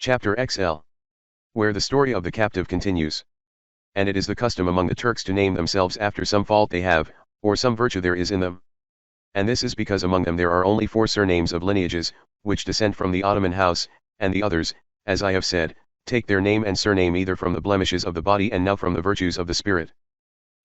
Chapter XL. Where the story of the captive continues. And it is the custom among the Turks to name themselves after some fault they have, or some virtue there is in them. And this is because among them there are only 4 surnames of lineages, which descend from the Ottoman house, and the others, as I have said, take their name and surname either from the blemishes of the body and now from the virtues of the spirit.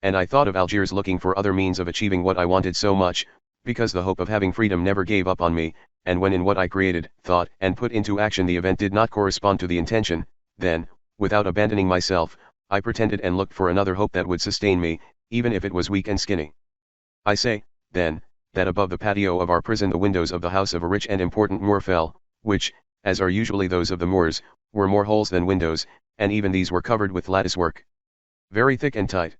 And I thought of Algiers looking for other means of achieving what I wanted so much, because the hope of having freedom never gave up on me, and when in what I created, thought, and put into action the event did not correspond to the intention, then, without abandoning myself, I pretended and looked for another hope that would sustain me, even if it was weak and skinny. I say, then, that above the patio of our prison the windows of the house of a rich and important Moor fell, which, as are usually those of the Moors, were more holes than windows, and even these were covered with lattice work, very thick and tight.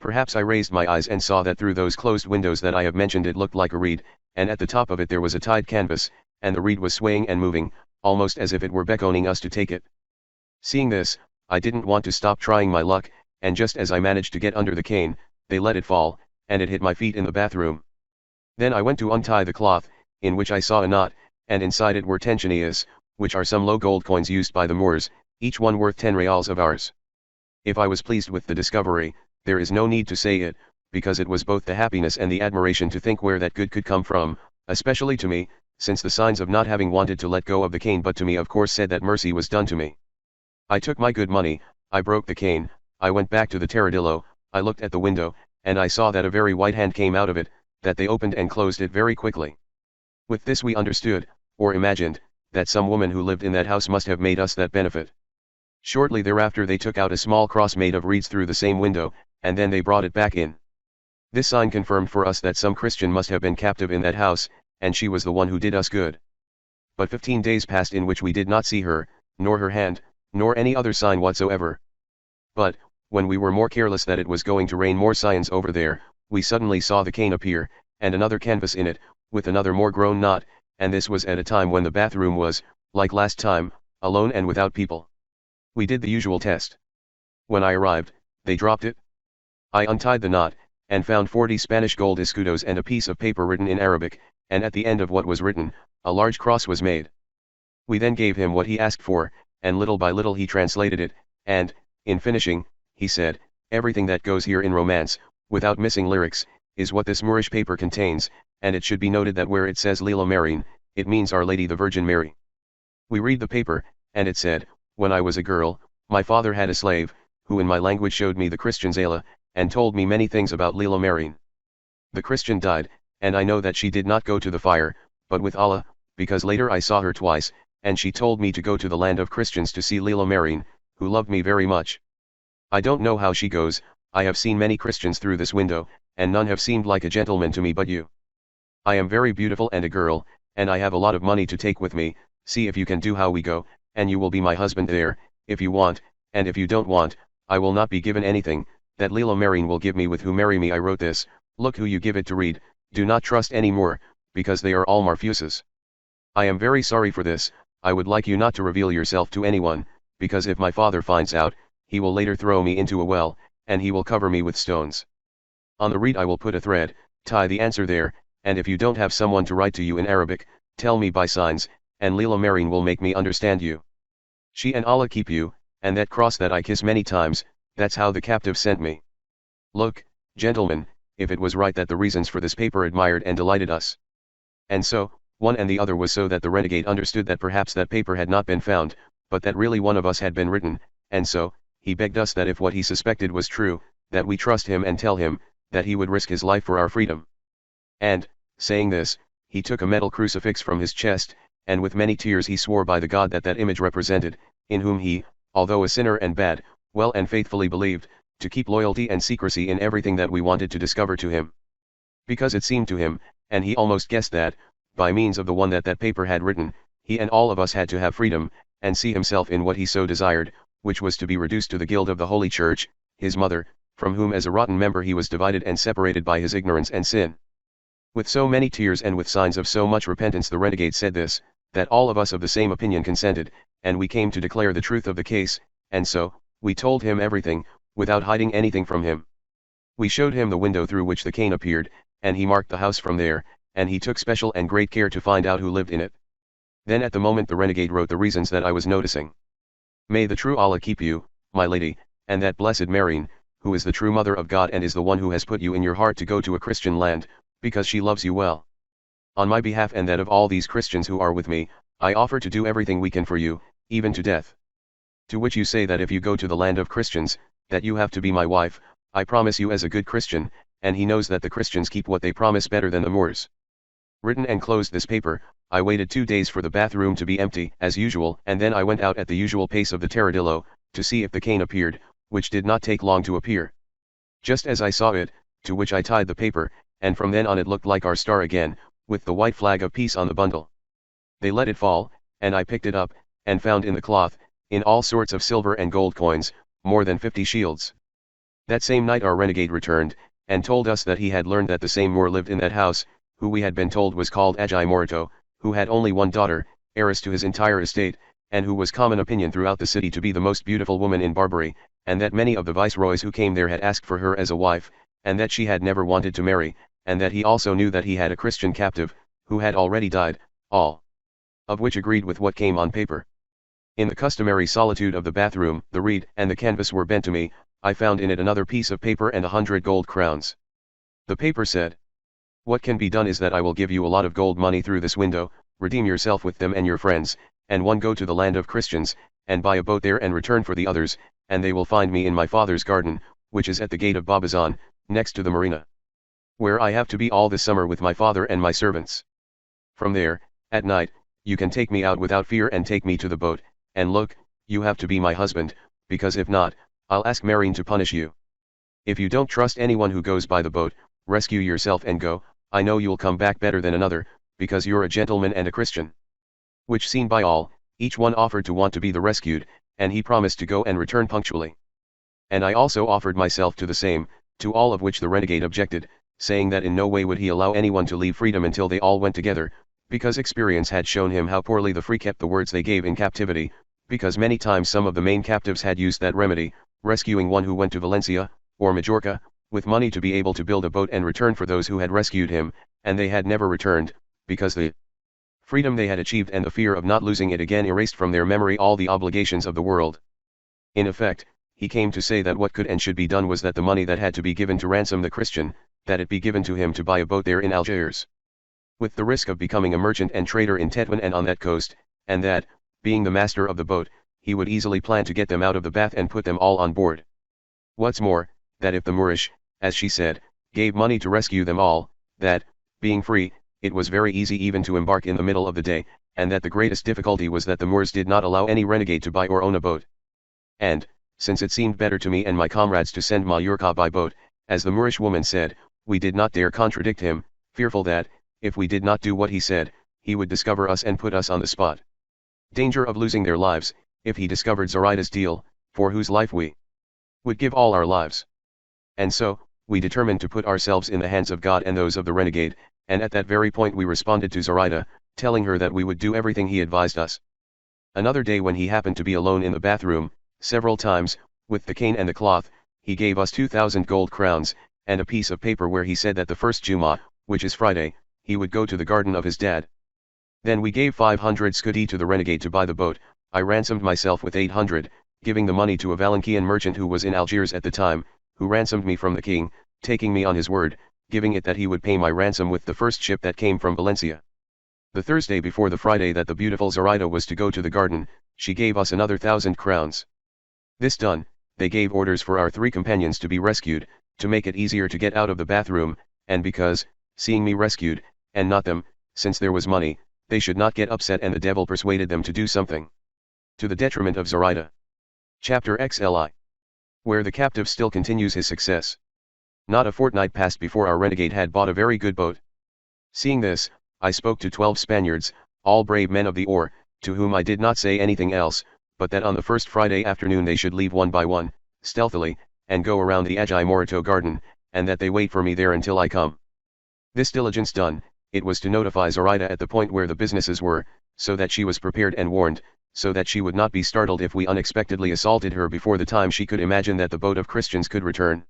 Perhaps I raised my eyes and saw that through those closed windows that I have mentioned it looked like a reed, and at the top of it there was a tied canvas, and the reed was swaying and moving, almost as if it were beckoning us to take it. Seeing this, I didn't want to stop trying my luck, and just as I managed to get under the cane, they let it fall, and it hit my feet in the bathroom. Then I went to untie the cloth, in which I saw a knot, and inside it were 10 chenillas, which are some low gold coins used by the Moors, each one worth 10 reals of ours. If I was pleased with the discovery, there is no need to say it, because it was both the happiness and the admiration to think where that good could come from, especially to me, since the signs of not having wanted to let go of the cane but to me of course said that mercy was done to me. I took my good money, I broke the cane, I went back to the Terradillo, I looked at the window, and I saw that a very white hand came out of it, that they opened and closed it very quickly. With this we understood, or imagined, that some woman who lived in that house must have made us that benefit. Shortly thereafter they took out a small cross made of reeds through the same window, and then they brought it back in. This sign confirmed for us that some Christian must have been captive in that house, and she was the one who did us good. But 15 days passed in which we did not see her, nor her hand, nor any other sign whatsoever. But, when we were more careless that it was going to rain more signs over there, we suddenly saw the cane appear, and another canvas in it, with another more grown knot, and this was at a time when the bathroom was, like last time, alone and without people. We did the usual test. When I arrived, they dropped it. I untied the knot, and found 40 Spanish gold escudos and a piece of paper written in Arabic, and at the end of what was written, a large cross was made. We then gave him what he asked for, and little by little he translated it, and, in finishing, he said, everything that goes here in romance, without missing lyrics, is what this Moorish paper contains, and it should be noted that where it says Lila Marine, it means Our Lady the Virgin Mary. We read the paper, and it said, when I was a girl, my father had a slave, who in my language showed me the Christian Zayla, and told me many things about Lila Marine. The Christian died, and I know that she did not go to the fire, but with Allah, because later I saw her twice, and she told me to go to the land of Christians to see Lila Marine, who loved me very much. I don't know how she goes, I have seen many Christians through this window, and none have seemed like a gentleman to me but you. I am very beautiful and a girl, and I have a lot of money to take with me, see if you can do how we go, and you will be my husband there, if you want, and if you don't want, I will not be given anything, that Lila Marine will give me with who marry me. I wrote this, look who you give it to read, do not trust any more, because they are all Marfuses. I am very sorry for this, I would like you not to reveal yourself to anyone, because if my father finds out, he will later throw me into a well, and he will cover me with stones. On the reed I will put a thread, tie the answer there, and if you don't have someone to write to you in Arabic, tell me by signs, and Lila Marine will make me understand you. She and Allah keep you, and that cross that I kiss many times, that's how the captive sent me. Look, gentlemen, if it was right that the reasons for this paper admired and delighted us. And so, one and the other was so that the renegade understood that perhaps that paper had not been found, but that really one of us had been written, and so, he begged us that if what he suspected was true, that we trust him and tell him, that he would risk his life for our freedom. And, saying this, he took a metal crucifix from his chest, and with many tears he swore by the God that that image represented, in whom he, although a sinner and bad, well and faithfully believed, to keep loyalty and secrecy in everything that we wanted to discover to him. Because it seemed to him, and he almost guessed that, by means of the one that paper had written, he and all of us had to have freedom, and see himself in what he so desired, which was to be reduced to the guild of the Holy Church, his mother, from whom as a rotten member he was divided and separated by his ignorance and sin. With so many tears and with signs of so much repentance the renegade said this, that all of us of the same opinion consented, and we came to declare the truth of the case, and so, we told him everything, without hiding anything from him. We showed him the window through which the cane appeared, and he marked the house from there, and he took special and great care to find out who lived in it. Then at the moment the renegade wrote the reasons that I was noticing. May the true Allah keep you, my lady, and that blessed Marine, who is the true mother of God and is the one who has put you in your heart to go to a Christian land, because she loves you well. On my behalf and that of all these Christians who are with me, I offer to do everything we can for you, even to death. To which you say that if you go to the land of Christians, that you have to be my wife, I promise you as a good Christian, and he knows that the Christians keep what they promise better than the Moors. Written and closed this paper, I waited 2 days for the bathroom to be empty, as usual, and then I went out at the usual pace of the Terradillo, to see if the cane appeared, which did not take long to appear. Just as I saw it, to which I tied the paper, and from then on it looked like our star again, with the white flag of peace on the bundle. They let it fall, and I picked it up, and found in the cloth, in all sorts of silver and gold coins, more than 50 shields. That same night our renegade returned, and told us that he had learned that the same Moor lived in that house, who we had been told was called Agi Morito, who had only one daughter, heiress to his entire estate, and who was common opinion throughout the city to be the most beautiful woman in Barbary, and that many of the viceroys who came there had asked for her as a wife, and that she had never wanted to marry, and that he also knew that he had a Christian captive, who had already died, all of which agreed with what came on paper. In the customary solitude of the bathroom, the reed and the canvas were bent to me. I found in it another piece of paper and 100 gold crowns. The paper said, "What can be done is that I will give you a lot of gold money through this window, redeem yourself with them and your friends, and one go to the land of Christians, and buy a boat there and return for the others, and they will find me in my father's garden, which is at the gate of Babazan, next to the marina, where I have to be all the summer with my father and my servants. From there, at night, you can take me out without fear and take me to the boat, and look, you have to be my husband, because if not, I'll ask Marine to punish you. If you don't trust anyone who goes by the boat, rescue yourself and go, I know you'll come back better than another, because you're a gentleman and a Christian." Which seen by all, each one offered to want to be the rescued, and he promised to go and return punctually. And I also offered myself to the same, to all of which the renegade objected, saying that in no way would he allow anyone to leave freedom until they all went together, because experience had shown him how poorly the free kept the words they gave in captivity, because many times some of the main captives had used that remedy, rescuing one who went to Valencia, or Majorca, with money to be able to build a boat and return for those who had rescued him, and they had never returned, because the freedom they had achieved and the fear of not losing it again erased from their memory all the obligations of the world. In effect, he came to say that what could and should be done was that the money that had to be given to ransom the Christian, that it be given to him to buy a boat there in Algiers, with the risk of becoming a merchant and trader in Tetuan and on that coast, and that, being the master of the boat, he would easily plan to get them out of the bath and put them all on board. What's more, that if the Moorish, as she said, gave money to rescue them all, that, being free, it was very easy even to embark in the middle of the day, and that the greatest difficulty was that the Moors did not allow any renegade to buy or own a boat. And, since it seemed better to me and my comrades to send Mallorca by boat, as the Moorish woman said, we did not dare contradict him, fearful that, if we did not do what he said, he would discover us and put us on the spot. Danger of losing their lives, if he discovered Zoraida's deal, for whose life we would give all our lives. And so, we determined to put ourselves in the hands of God and those of the renegade, and at that very point we responded to Zoraida, telling her that we would do everything he advised us. Another day when he happened to be alone in the bathroom, several times, with the cane and the cloth, he gave us 2,000 gold crowns, and a piece of paper where he said that the first Jumu'ah, which is Friday, he would go to the garden of his dad. Then we gave 500 scudi to the renegade to buy the boat. I ransomed myself with 800, giving the money to a Valencian merchant who was in Algiers at the time, who ransomed me from the king, taking me on his word, giving it that he would pay my ransom with the first ship that came from Valencia. The Thursday before the Friday that the beautiful Zoraida was to go to the garden, she gave us another 1,000 crowns. This done, they gave orders for our 3 companions to be rescued, to make it easier to get out of the bathroom, and because, seeing me rescued, and not them, since there was money, they should not get upset, and the devil persuaded them to do something to the detriment of Zoraida. Chapter XLI. Where the captive still continues his success. Not a fortnight passed before our renegade had bought a very good boat. Seeing this, I spoke to 12 Spaniards, all brave men of the oar, to whom I did not say anything else, but that on the first Friday afternoon they should leave one by one, stealthily, and go around the Agi Morito garden, and that they wait for me there until I come. This diligence done, it was to notify Zoraida at the point where the businesses were, so that she was prepared and warned, so that she would not be startled if we unexpectedly assaulted her before the time she could imagine that the boat of Christians could return.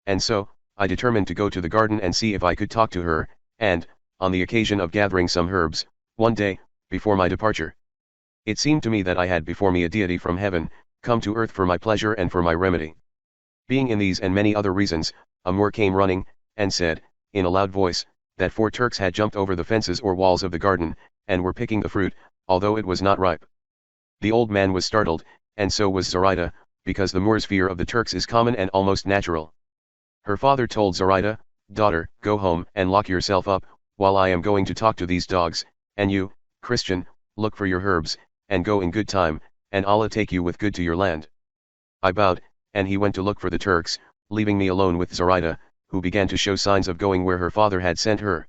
And so, I determined to go to the garden and see if I could talk to her, and, on the occasion of gathering some herbs, one day, before my departure. It seemed to me that I had before me a deity from heaven, come to earth for my pleasure and for my remedy. Being in these and many other reasons, a Moor came running, and said, in a loud voice, that 4 Turks had jumped over the fences or walls of the garden, and were picking the fruit, although it was not ripe. The old man was startled, and so was Zoraida, because the Moor's fear of the Turks is common and almost natural. Her father told Zoraida, "Daughter, go home and lock yourself up, while I am going to talk to these dogs, and you, Christian, look for your herbs, and go in good time, and Allah take you with good to your land." I bowed, and he went to look for the Turks, leaving me alone with Zoraida, who began to show signs of going where her father had sent her.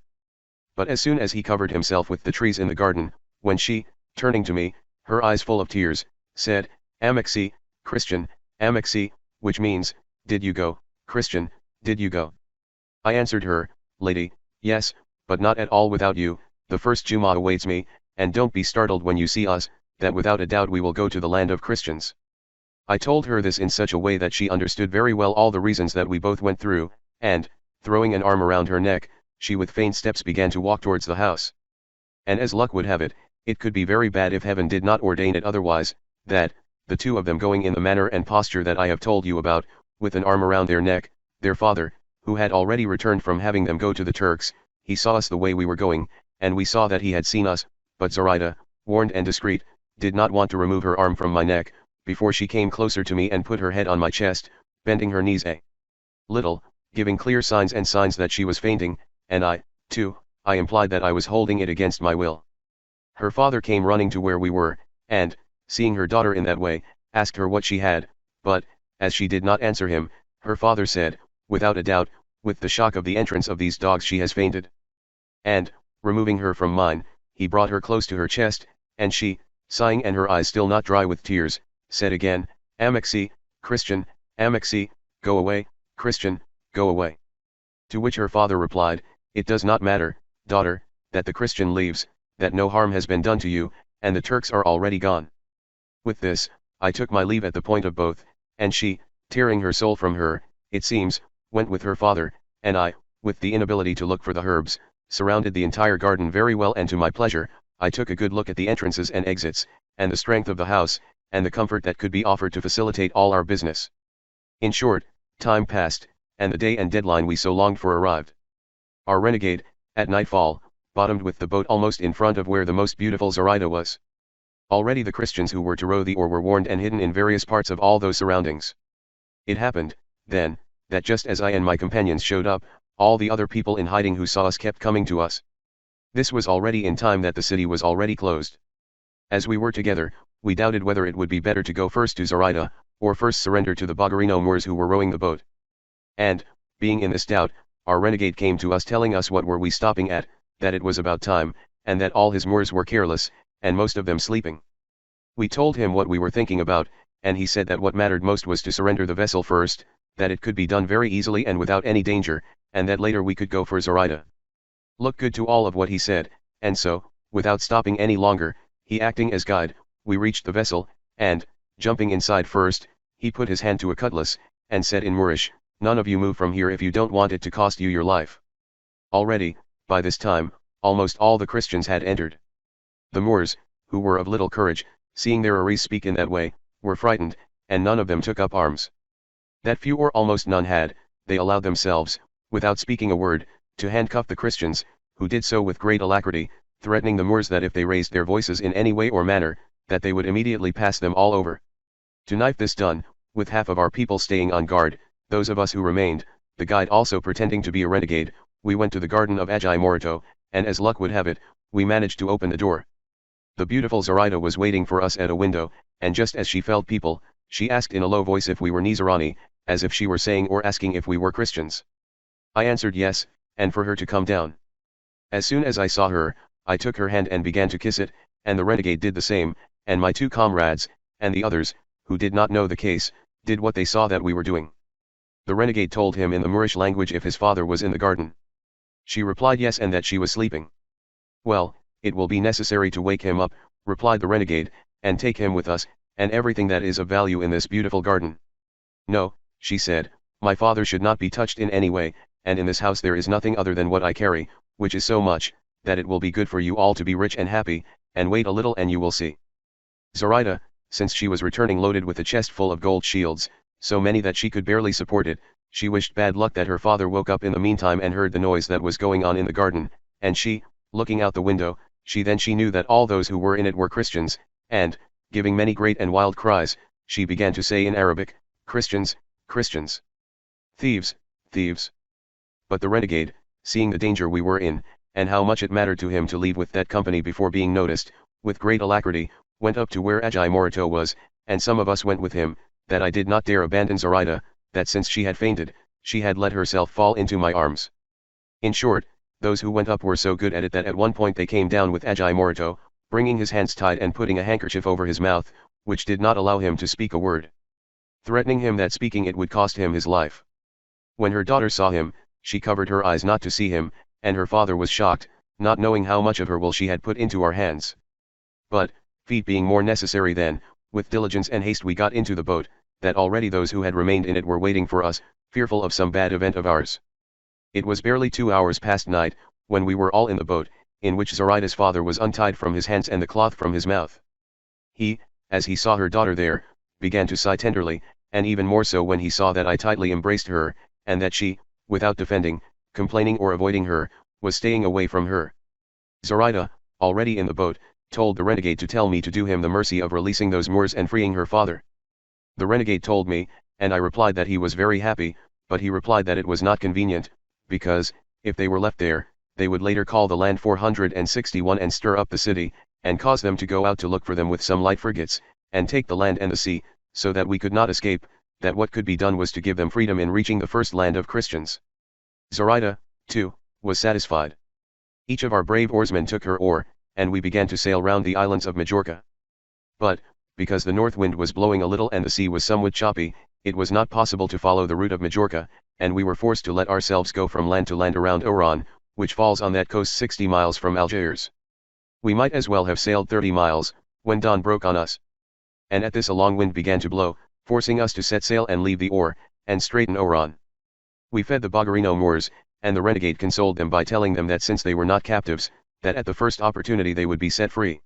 But as soon as he covered himself with the trees in the garden, when she, turning to me, her eyes full of tears, said, "Amexi, Christian, Amexi," which means, "Did you go, Christian, did you go?" I answered her, "Lady, yes, but not at all without you, the first Jumu'ah awaits me, and don't be startled when you see us, that without a doubt we will go to the land of Christians." I told her this in such a way that she understood very well all the reasons that we both went through, and, throwing an arm around her neck, she with faint steps began to walk towards the house. And as luck would have it, it could be very bad if heaven did not ordain it otherwise, that, the 2 of them going in the manner and posture that I have told you about, with an arm around their neck, their father, who had already returned from having them go to the Turks, he saw us the way we were going, and we saw that he had seen us, but Zoraida, warned and discreet, did not want to remove her arm from my neck, before she came closer to me and put her head on my chest, bending her knees a little, giving clear signs that she was fainting, and I implied that I was holding it against my will. Her father came running to where we were, and, seeing her daughter in that way, asked her what she had, but, as she did not answer him, her father said, "Without a doubt, with the shock of the entrance of these dogs she has fainted." And, removing her from mine, he brought her close to her chest, and she, sighing and her eyes still not dry with tears, said again, "Amexi, Christian, Amexi, go away, Christian, go away." To which her father replied, "It does not matter, daughter, that the Christian leaves, that no harm has been done to you, and the Turks are already gone." With this, I took my leave at the point of both, and she, tearing her soul from her, it seems, went with her father, and I, with the inability to look for the herbs, surrounded the entire garden very well, and to my pleasure, I took a good look at the entrances and exits, and the strength of the house, and the comfort that could be offered to facilitate all our business. In short, time passed, and the day and deadline we so longed for arrived. Our renegade, at nightfall, bottomed with the boat almost in front of where the most beautiful Zoraida was. Already the Christians who were to row the oar were warned and hidden in various parts of all those surroundings. It happened, then, that just as I and my companions showed up, all the other people in hiding who saw us kept coming to us. This was already in time that the city was already closed. As we were together, we doubted whether it would be better to go first to Zoraida, or first surrender to the Bagarino Moors who were rowing the boat. And, being in this doubt, our renegade came to us telling us what were we stopping at, that it was about time, and that all his Moors were careless, and most of them sleeping. We told him what we were thinking about, and he said that what mattered most was to surrender the vessel first, that it could be done very easily and without any danger, and that later we could go for Zoraida. Look good to all of what he said, and so, without stopping any longer, he acting as guide, we reached the vessel, and, jumping inside first, he put his hand to a cutlass, and said in Moorish, "None of you move from here if you don't want it to cost you your life." Already, by this time, almost all the Christians had entered. The Moors, who were of little courage, seeing their Aris speak in that way, were frightened, and none of them took up arms. That few or almost none had, they allowed themselves, without speaking a word, to handcuff the Christians, who did so with great alacrity, threatening the Moors that if they raised their voices in any way or manner, that they would immediately pass them all over. To night this done, with half of our people staying on guard, those of us who remained, the guide also pretending to be a renegade, we went to the garden of Agi Morito, and as luck would have it, we managed to open the door. The beautiful Zoraida was waiting for us at a window, and just as she felt people, she asked in a low voice if we were Nizarani, as if she were saying or asking if we were Christians. I answered yes, and for her to come down. As soon as I saw her, I took her hand and began to kiss it, and the renegade did the same, and my 2 comrades, and the others, who did not know the case, did what they saw that we were doing. The renegade told him in the Moorish language if his father was in the garden. She replied yes, and that she was sleeping. "Well, it will be necessary to wake him up," replied the renegade, "and take him with us, and everything that is of value in this beautiful garden." "No," she said, "my father should not be touched in any way, and in this house there is nothing other than what I carry, which is so much, that it will be good for you all to be rich and happy, and wait a little and you will see. Zoraida, since she was returning loaded with a chest full of gold shields, so many that she could barely support it, she wished bad luck that her father woke up in the meantime and heard the noise that was going on in the garden, and she, looking out the window, she knew that all those who were in it were Christians, and, giving many great and wild cries, she began to say in Arabic, Christians, Christians. Thieves, thieves. But the renegade, seeing the danger we were in, and how much it mattered to him to leave with that company before being noticed, with great alacrity, went up to where Agi Morito was, and some of us went with him, that I did not dare abandon Zoraida, that since she had fainted, she had let herself fall into my arms. In short, those who went up were so good at it that at one point they came down with Agi Morito, bringing his hands tied and putting a handkerchief over his mouth, which did not allow him to speak a word, threatening him that speaking it would cost him his life. When her daughter saw him, she covered her eyes not to see him, and her father was shocked, not knowing how much of her will she had put into our hands. But, feet being more necessary than, with diligence and haste we got into the boat, that already those who had remained in it were waiting for us, fearful of some bad event of ours. It was barely 2 hours past night, when we were all in the boat, in which Zoraida's father was untied from his hands and the cloth from his mouth. He, as he saw her daughter there, began to sigh tenderly, and even more so when he saw that I tightly embraced her, and that she, without defending, complaining or avoiding her, was staying away from her. Zoraida, already in the boat, told the renegade to tell me to do him the mercy of releasing those Moors and freeing her father. The renegade told me, and I replied that he was very happy, but he replied that it was not convenient, because, if they were left there, they would later call the land 461 and stir up the city, and cause them to go out to look for them with some light frigates, and take the land and the sea, so that we could not escape, that what could be done was to give them freedom in reaching the first land of Christians. Zoraida, too, was satisfied. Each of our brave oarsmen took her oar, and we began to sail round the islands of Majorca. But, because the north wind was blowing a little and the sea was somewhat choppy, it was not possible to follow the route of Majorca, and we were forced to let ourselves go from land to land around Oran, which falls on that coast 60 miles from Algiers. We might as well have sailed 30 miles, when dawn broke on us. And at this a long wind began to blow, forcing us to set sail and leave the oar, and straighten Oran. We fed the Bogarino Moors, and the renegade consoled them by telling them that since they were not captives, that at the first opportunity they would be set free.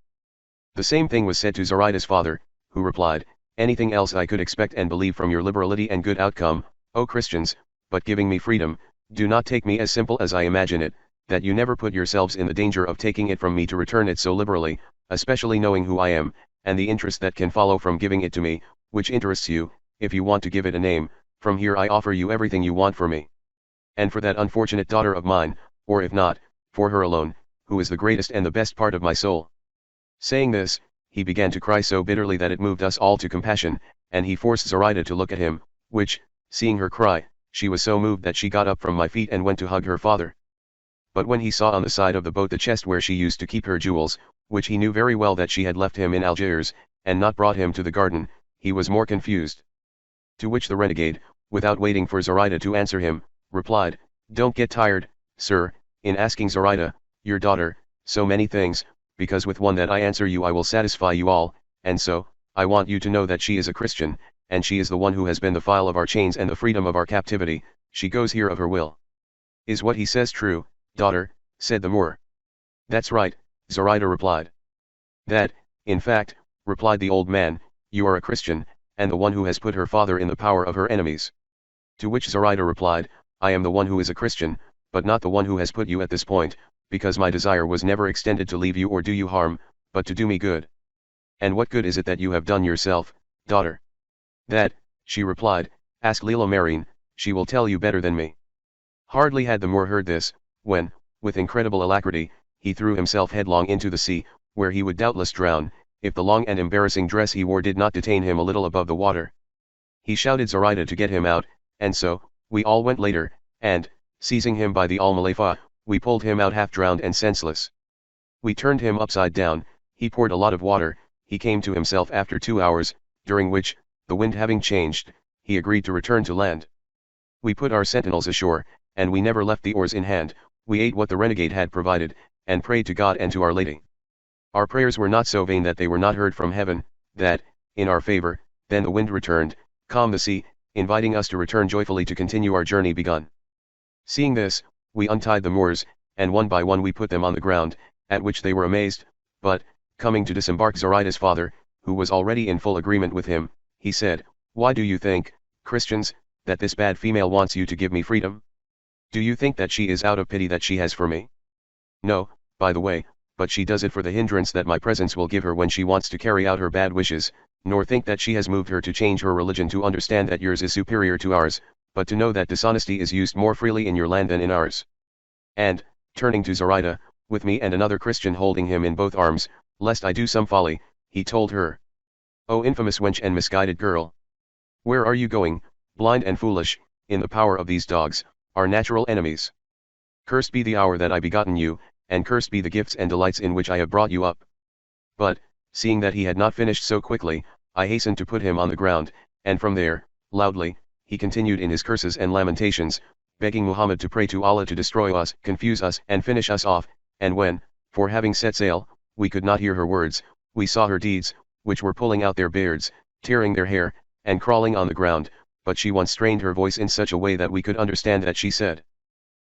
The same thing was said to Zoraida's father, who replied, anything else I could expect and believe from your liberality and good outcome, O Christians, but giving me freedom, do not take me as simple as I imagine it, that you never put yourselves in the danger of taking it from me to return it so liberally, especially knowing who I am, and the interest that can follow from giving it to me, which interests you, if you want to give it a name, from here I offer you everything you want for me. And for that unfortunate daughter of mine, or if not, for her alone, who is the greatest and the best part of my soul. Saying this, he began to cry so bitterly that it moved us all to compassion, and he forced Zoraida to look at him, which, seeing her cry, she was so moved that she got up from my feet and went to hug her father. But when he saw on the side of the boat the chest where she used to keep her jewels, which he knew very well that she had left him in Algiers, and not brought him to the garden, he was more confused. To which the renegade, without waiting for Zoraida to answer him, replied, don't get tired, sir, in asking Zoraida, your daughter, so many things, because with one that I answer you I will satisfy you all, and so, I want you to know that she is a Christian, and she is the one who has been the file of our chains and the freedom of our captivity, she goes here of her will. Is what he says true, daughter, said the Moor. That's right, Zoraida replied. That, in fact, replied the old man, you are a Christian, and the one who has put her father in the power of her enemies. To which Zoraida replied, I am the one who is a Christian, but not the one who has put you at this point, because my desire was never extended to leave you or do you harm, but to do me good. And what good is it that you have done yourself, daughter? That, she replied, ask Leila Marine, she will tell you better than me. Hardly had the Moor heard this, when, with incredible alacrity, he threw himself headlong into the sea, where he would doubtless drown, if the long and embarrassing dress he wore did not detain him a little above the water. He shouted Zoraida to get him out, and so, we all went later, and, seizing him by the almalefa, we pulled him out half drowned and senseless. We turned him upside down, he poured a lot of water, he came to himself after 2 hours, during which, the wind having changed, he agreed to return to land. We put our sentinels ashore, and we never left the oars in hand, we ate what the renegade had provided, and prayed to God and to Our Lady. Our prayers were not so vain that they were not heard from heaven, that, in our favor, then the wind returned, calmed the sea, inviting us to return joyfully to continue our journey begun. Seeing this, we untied the Moors, and one by one we put them on the ground, at which they were amazed, but, Coming to disembark Zoraida's father, who was already in full agreement with him, he said, "Why do you think, Christians, that this bad female wants you to give me freedom? Do you think that she is out of pity that she has for me? No, by the way, but she does it for the hindrance that my presence will give her when she wants to carry out her bad wishes, nor think that she has moved her to change her religion to understand that yours is superior to ours, but to know that dishonesty is used more freely in your land than in ours." And, turning to Zoraida, with me and another Christian holding him in both arms, lest I do some folly, he told her, "O infamous wench and misguided girl! Where are you going, blind and foolish, in the power of these dogs, our natural enemies? Cursed be the hour that I begotten you, and cursed be the gifts and delights in which I have brought you up." But, seeing that he had not finished so quickly, I hastened to put him on the ground, and from there, loudly, he continued in his curses and lamentations, begging Muhammad to pray to Allah to destroy us, confuse us, and finish us off, and when, for having set sail, we could not hear her words, we saw her deeds, which were pulling out their beards, tearing their hair, and crawling on the ground, but she once strained her voice in such a way that we could understand that she said,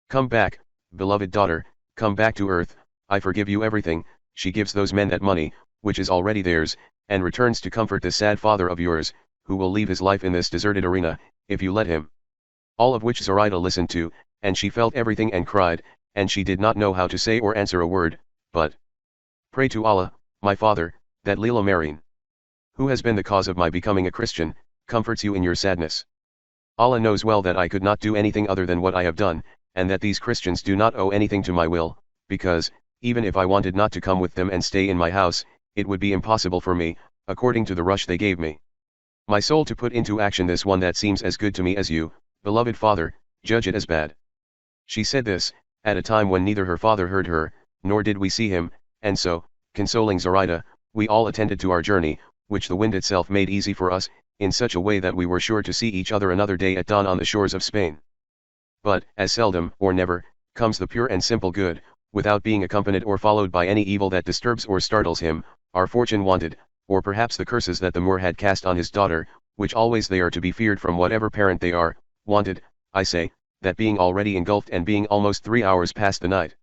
"Come back, beloved daughter, come back to earth, I forgive you everything." She gives those men that money, which is already theirs, and returns to comfort this sad father of yours, who will leave his life in this deserted arena, if you let him. All of which Zoraida listened to, and she felt everything and cried, and she did not know how to say or answer a word, but, "Pray to Allah, my father, that Leela Marine, who has been the cause of my becoming a Christian, comforts you in your sadness. Allah knows well that I could not do anything other than what I have done, and that these Christians do not owe anything to my will, because, even if I wanted not to come with them and stay in my house, it would be impossible for me, according to the rush they gave me. My soul to put into action this one that seems as good to me as you, beloved father, judge it as bad." She said this, at a time when neither her father heard her, nor did we see him, and so, consoling Zoraida, we all attended to our journey, which the wind itself made easy for us, in such a way that we were sure to see each other another day at dawn on the shores of Spain. But, as seldom, or never, comes the pure and simple good, without being accompanied or followed by any evil that disturbs or startles him, our fortune wanted, or perhaps the curses that the Moor had cast on his daughter, which always they are to be feared from whatever parent they are, wanted, I say, that being already engulfed and being almost 3 hours past the night,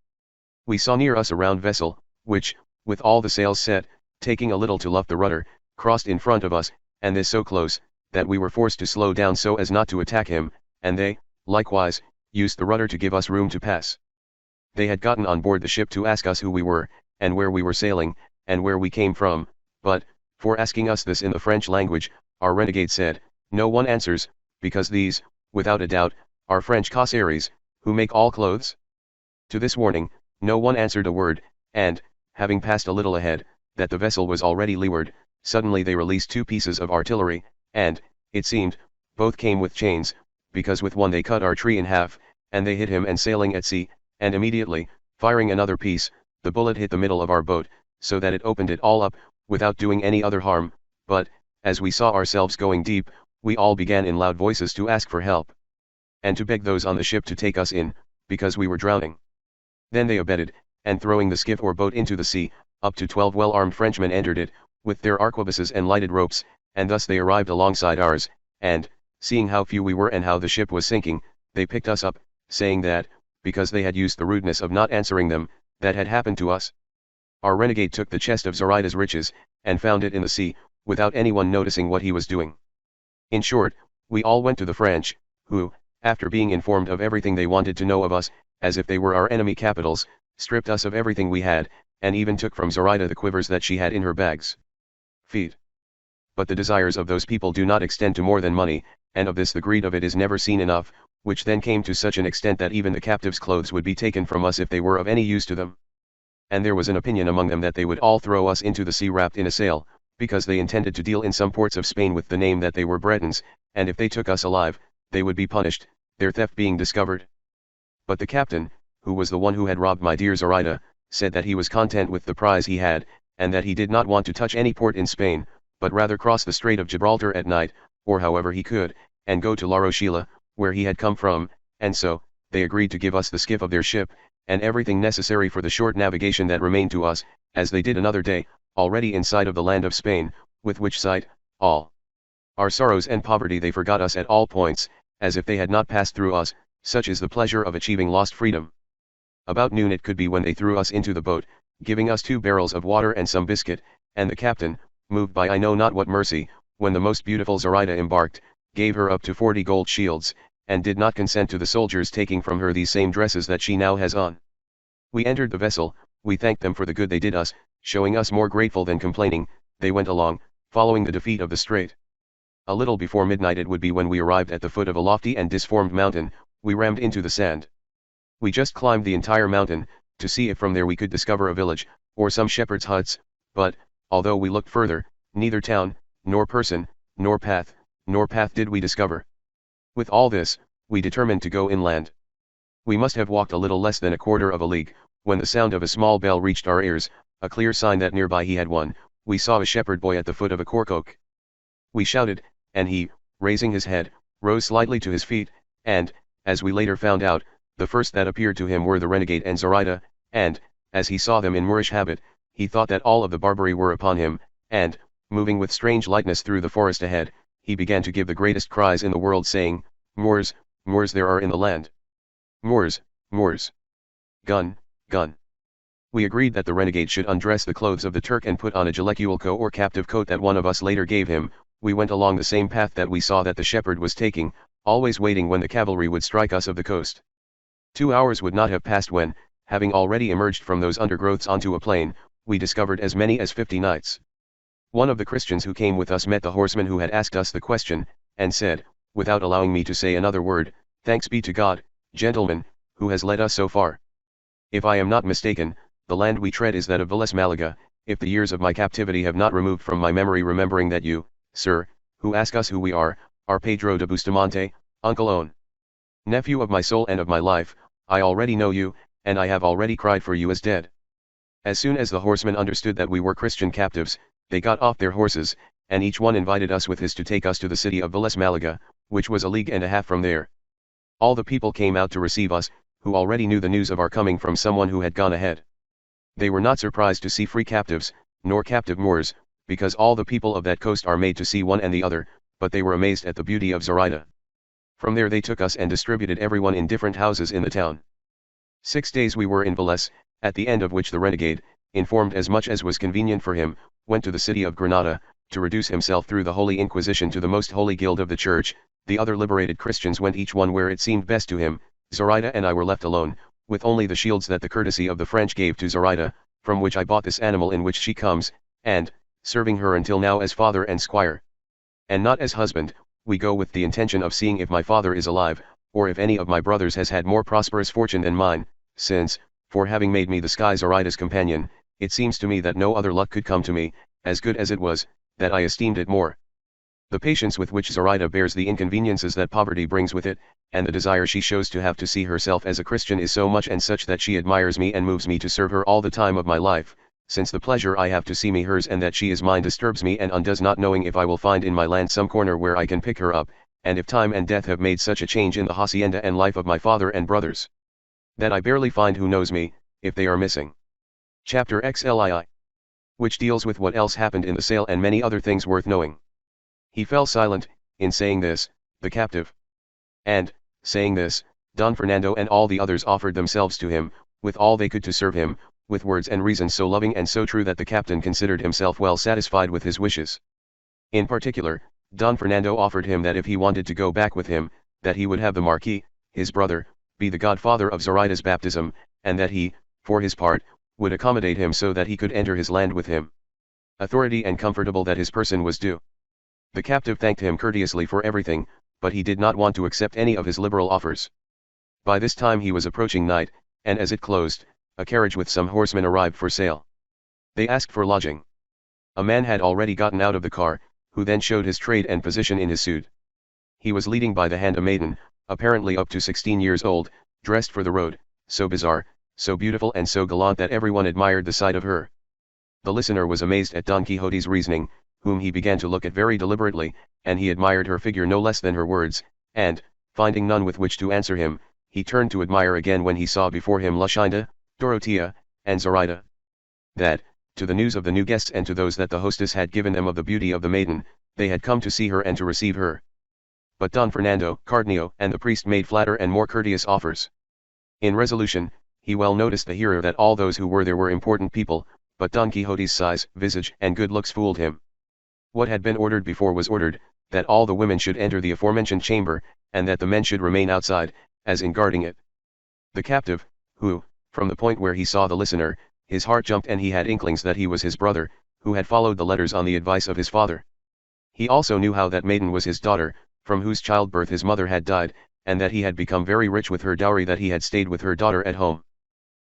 we saw near us a round vessel, which, with all the sails set, taking a little to luff the rudder, crossed in front of us, and this so close, that we were forced to slow down so as not to attack him, and they, likewise, used the rudder to give us room to pass. They had gotten on board the ship to ask us who we were, and where we were sailing, and where we came from, but, for asking us this in the French language, our renegade said, "No one answers, because these, without a doubt, are French Cossaries, who make all clothes?" To this warning, no one answered a word, and, having passed a little ahead, that the vessel was already leeward, suddenly they released 2 pieces of artillery, and, it seemed, both came with chains, because with one they cut our tree in half, and they hit him and sailing at sea, and immediately, firing another piece, the bullet hit the middle of our boat, so that it opened it all up, without doing any other harm, but, as we saw ourselves going deep, we all began in loud voices to ask for help, and to beg those on the ship to take us in, because we were drowning. Then they abetted, and throwing the skiff or boat into the sea, up to 12 well-armed Frenchmen entered it, with their arquebuses and lighted ropes, and thus they arrived alongside ours, and, seeing how few we were and how the ship was sinking, they picked us up, saying that, because they had used the rudeness of not answering them, that had happened to us. Our renegade took the chest of Zoraida's riches, and found it in the sea, without anyone noticing what he was doing. In short, we all went to the French, who, after being informed of everything they wanted to know of us, as if they were our enemy capitals, stripped us of everything we had, and even took from Zoraida the quivers that she had in her bags. Feet. But the desires of those people do not extend to more than money, and of this the greed of it is never seen enough, which then came to such an extent that even the captives' clothes would be taken from us if they were of any use to them. And there was an opinion among them that they would all throw us into the sea wrapped in a sail, because they intended to deal in some ports of Spain with the name that they were Bretons, and if they took us alive, they would be punished, their theft being discovered. But the captain, who was the one who had robbed my dear Zoraida, said that he was content with the prize he had, and that he did not want to touch any port in Spain, but rather cross the Strait of Gibraltar at night, or however he could, and go to La Rochelle, where he had come from, and so, they agreed to give us the skiff of their ship, and everything necessary for the short navigation that remained to us, as they did another day, already in sight of the land of Spain, with which sight, all our sorrows and poverty they forgot us at all points, as if they had not passed through us, such is the pleasure of achieving lost freedom. About noon it could be when they threw us into the boat, giving us 2 barrels of water and some biscuit, and the captain, moved by I know not what mercy, when the most beautiful Zoraida embarked, gave her up to 40 gold shields, and did not consent to the soldiers taking from her these same dresses that she now has on. We entered the vessel, we thanked them for the good they did us, showing us more grateful than complaining. They went along, following the defeat of the strait. A little before midnight it would be when we arrived at the foot of a lofty and disformed mountain. We rammed into the sand. We just climbed the entire mountain, to see if from there we could discover a village, or some shepherd's huts, but, although we looked further, neither town, nor person, nor path did we discover. With all this, we determined to go inland. We must have walked a little less than a quarter of a league, when the sound of a small bell reached our ears, a clear sign that nearby he had won. We saw a shepherd boy at the foot of a cork oak. We shouted, and he, raising his head, rose slightly to his feet, and, as we later found out, the first that appeared to him were the renegade and Zoraida, and, as he saw them in Moorish habit, he thought that all of the Barbary were upon him, and, moving with strange lightness through the forest ahead, he began to give the greatest cries in the world, saying, "Moors, Moors there are in the land. Moors, Moors. Gun, gun." We agreed that the renegade should undress the clothes of the Turk and put on a jelecuelco or captive coat that one of us later gave him. We went along the same path that we saw that the shepherd was taking, always waiting when the cavalry would strike us of the coast. 2 hours would not have passed when, having already emerged from those undergrowths onto a plain, we discovered as many as 50 knights. One of the Christians who came with us met the horseman who had asked us the question, and said, without allowing me to say another word, "Thanks be to God, gentlemen, who has led us so far. If I am not mistaken, the land we tread is that of Vélez Malaga, if the years of my captivity have not removed from my memory, remembering that you, sir, who ask us who we are Pedro de Bustamante, uncle own. Nephew of my soul and of my life, I already know you, and I have already cried for you as dead." As soon as the horsemen understood that we were Christian captives, they got off their horses, and each one invited us with his to take us to the city of Vélez Malaga, which was a league and a half from there. All the people came out to receive us, who already knew the news of our coming from someone who had gone ahead. They were not surprised to see free captives, nor captive Moors, because all the people of that coast are made to see one and the other, but they were amazed at the beauty of Zoraida. From there they took us and distributed everyone in different houses in the town. 6 days we were in Vélez, at the end of which the renegade, informed as much as was convenient for him, went to the city of Granada, to reduce himself through the Holy Inquisition to the most holy guild of the Church. The other liberated Christians went each one where it seemed best to him. Zoraida and I were left alone, with only the shields that the courtesy of the French gave to Zoraida, from which I bought this animal in which she comes, and, serving her until now as father and squire, and not as husband, we go with the intention of seeing if my father is alive, or if any of my brothers has had more prosperous fortune than mine, since, for having made me the sky Zoraida's companion, it seems to me that no other luck could come to me, as good as it was, that I esteemed it more. The patience with which Zoraida bears the inconveniences that poverty brings with it, and the desire she shows to have to see herself as a Christian is so much and such that she admires me and moves me to serve her all the time of my life, since the pleasure I have to see me hers and that she is mine disturbs me and undoes, not knowing if I will find in my land some corner where I can pick her up, and if time and death have made such a change in the hacienda and life of my father and brothers, that I barely find who knows me, if they are missing. Chapter XLII, which deals with what else happened in the sale and many other things worth knowing. He fell silent, in saying this, the captive. And, saying this, Don Fernando and all the others offered themselves to him, with all they could to serve him, with words and reasons so loving and so true that the captain considered himself well satisfied with his wishes. In particular, Don Fernando offered him that if he wanted to go back with him, that he would have the Marquis, his brother, be the godfather of Zoraida's baptism, and that he, for his part, would accommodate him so that he could enter his land with him. Authority and comfortable that his person was due. The captive thanked him courteously for everything, but he did not want to accept any of his liberal offers. By this time he was approaching night, and as it closed, a carriage with some horsemen arrived for sale. They asked for lodging. A man had already gotten out of the car, who then showed his trade and position in his suit. He was leading by the hand a maiden, apparently up to 16 years old, dressed for the road, so bizarre, so beautiful and so gallant that everyone admired the sight of her. The listener was amazed at Don Quixote's reasoning, whom he began to look at very deliberately, and he admired her figure no less than her words, and, finding none with which to answer him, he turned to admire again when he saw before him Luscinda, Dorotea, and Zoraida. That, to the news of the new guests and to those that the hostess had given them of the beauty of the maiden, they had come to see her and to receive her. But Don Fernando, Cardenio, and the priest made flatter and more courteous offers. In resolution, He well noticed the hero that all those who were there were important people, but Don Quixote's size, visage, and good looks fooled him. What had been ordered before was ordered, that all the women should enter the aforementioned chamber, and that the men should remain outside, as in guarding it. The captive, who, from the point where he saw the listener, his heart jumped and he had inklings that he was his brother, who had followed the letters on the advice of his father. He also knew how that maiden was his daughter, from whose childbirth his mother had died, and that he had become very rich with her dowry, that he had stayed with her daughter at home.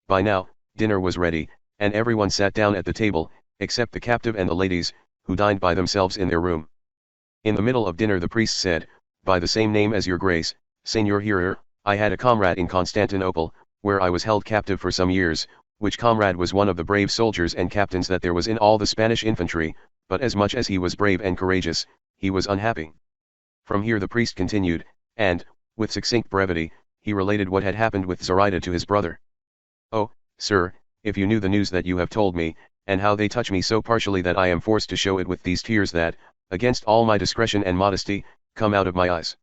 By now, dinner was ready, and everyone sat down at the table, except the captive and the ladies, who dined by themselves in their room. In the middle of dinner the priest said, "By the same name as your grace, Señor Hearer, I had a comrade in Constantinople, where I was held captive for some years, which comrade was one of the brave soldiers and captains that there was in all the Spanish infantry, but as much as he was brave and courageous, he was unhappy." From here the priest continued, and, with succinct brevity, he related what had happened with Zoraida to his brother. "Oh, sir, if you knew the news that you have told me, and how they touch me so partially that I am forced to show it with these tears that, against all my discretion and modesty, come out of my eyes.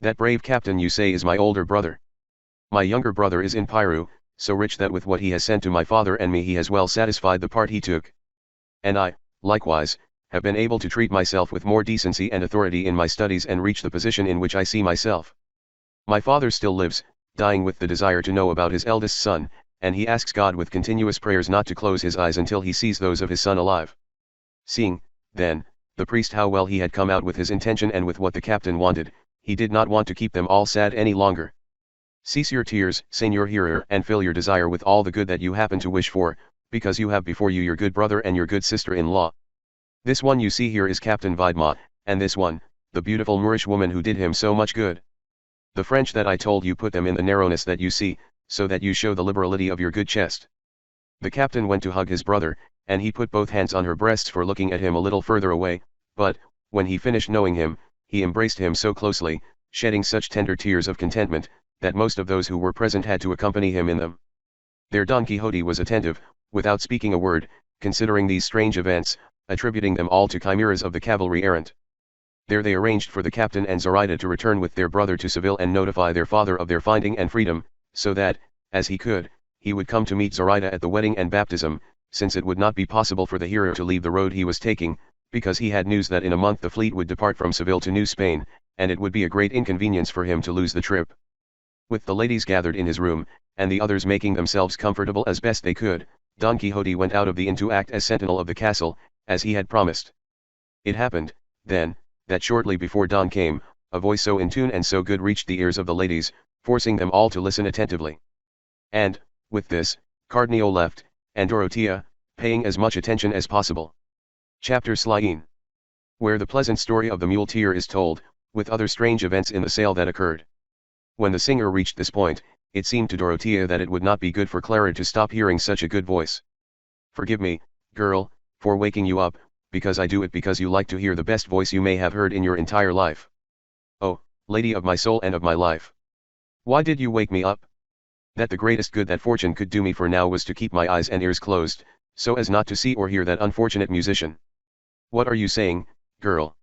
That brave captain you say is my older brother. My younger brother is in Peru, so rich that with what he has sent to my father and me he has well satisfied the part he took. And I, likewise, have been able to treat myself with more decency and authority in my studies and reach the position in which I see myself. My father still lives, dying with the desire to know about his eldest son, and he asks God with continuous prayers not to close his eyes until he sees those of his son alive." Seeing, then, the priest how well he had come out with his intention and with what the captain wanted, he did not want to keep them all sad any longer. "Cease your tears, Señor Hearer, and fill your desire with all the good that you happen to wish for, because you have before you your good brother and your good sister-in-law. This one you see here is Captain Vidma, and this one, the beautiful Moorish woman who did him so much good. The French that I told you put them in the narrowness that you see, so that you show the liberality of your good chest." The captain went to hug his brother, and he put both hands on her breasts for looking at him a little further away, but, when he finished knowing him, he embraced him so closely, shedding such tender tears of contentment, that most of those who were present had to accompany him in them. There Don Quixote was attentive, without speaking a word, considering these strange events, attributing them all to chimeras of the cavalry errant. There they arranged for the captain and Zoraida to return with their brother to Seville and notify their father of their finding and freedom, so that, as he could, he would come to meet Zoraida at the wedding and baptism, since it would not be possible for the hero to leave the road he was taking, because he had news that in a month the fleet would depart from Seville to New Spain, and it would be a great inconvenience for him to lose the trip. With the ladies gathered in his room, and the others making themselves comfortable as best they could, Don Quixote went out of the inn to act as sentinel of the castle, as he had promised. It happened, then, that shortly before dawn came, a voice so in tune and so good reached the ears of the ladies, forcing them all to listen attentively. And, with this, Cardenio left, and Dorothea, paying as much attention as possible. Chapter Slyin, where the pleasant story of the muleteer is told, with other strange events in the sale that occurred. When the singer reached this point, it seemed to Dorothea that it would not be good for Clara to stop hearing such a good voice. "Forgive me, girl, for waking you up, because I do it because you like to hear the best voice you may have heard in your entire life. Oh, lady of my soul and of my life! Why did you wake me up? That the greatest good that fortune could do me for now was to keep my eyes and ears closed, so as not to see or hear that unfortunate musician. What are you saying, girl?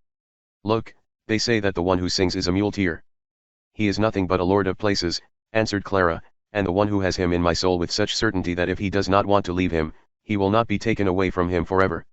Look, they say that the one who sings is a muleteer." "He is nothing but a lord of places," answered Clara, "and the one who has him in my soul with such certainty that if he does not want to leave him, he will not be taken away from him forever."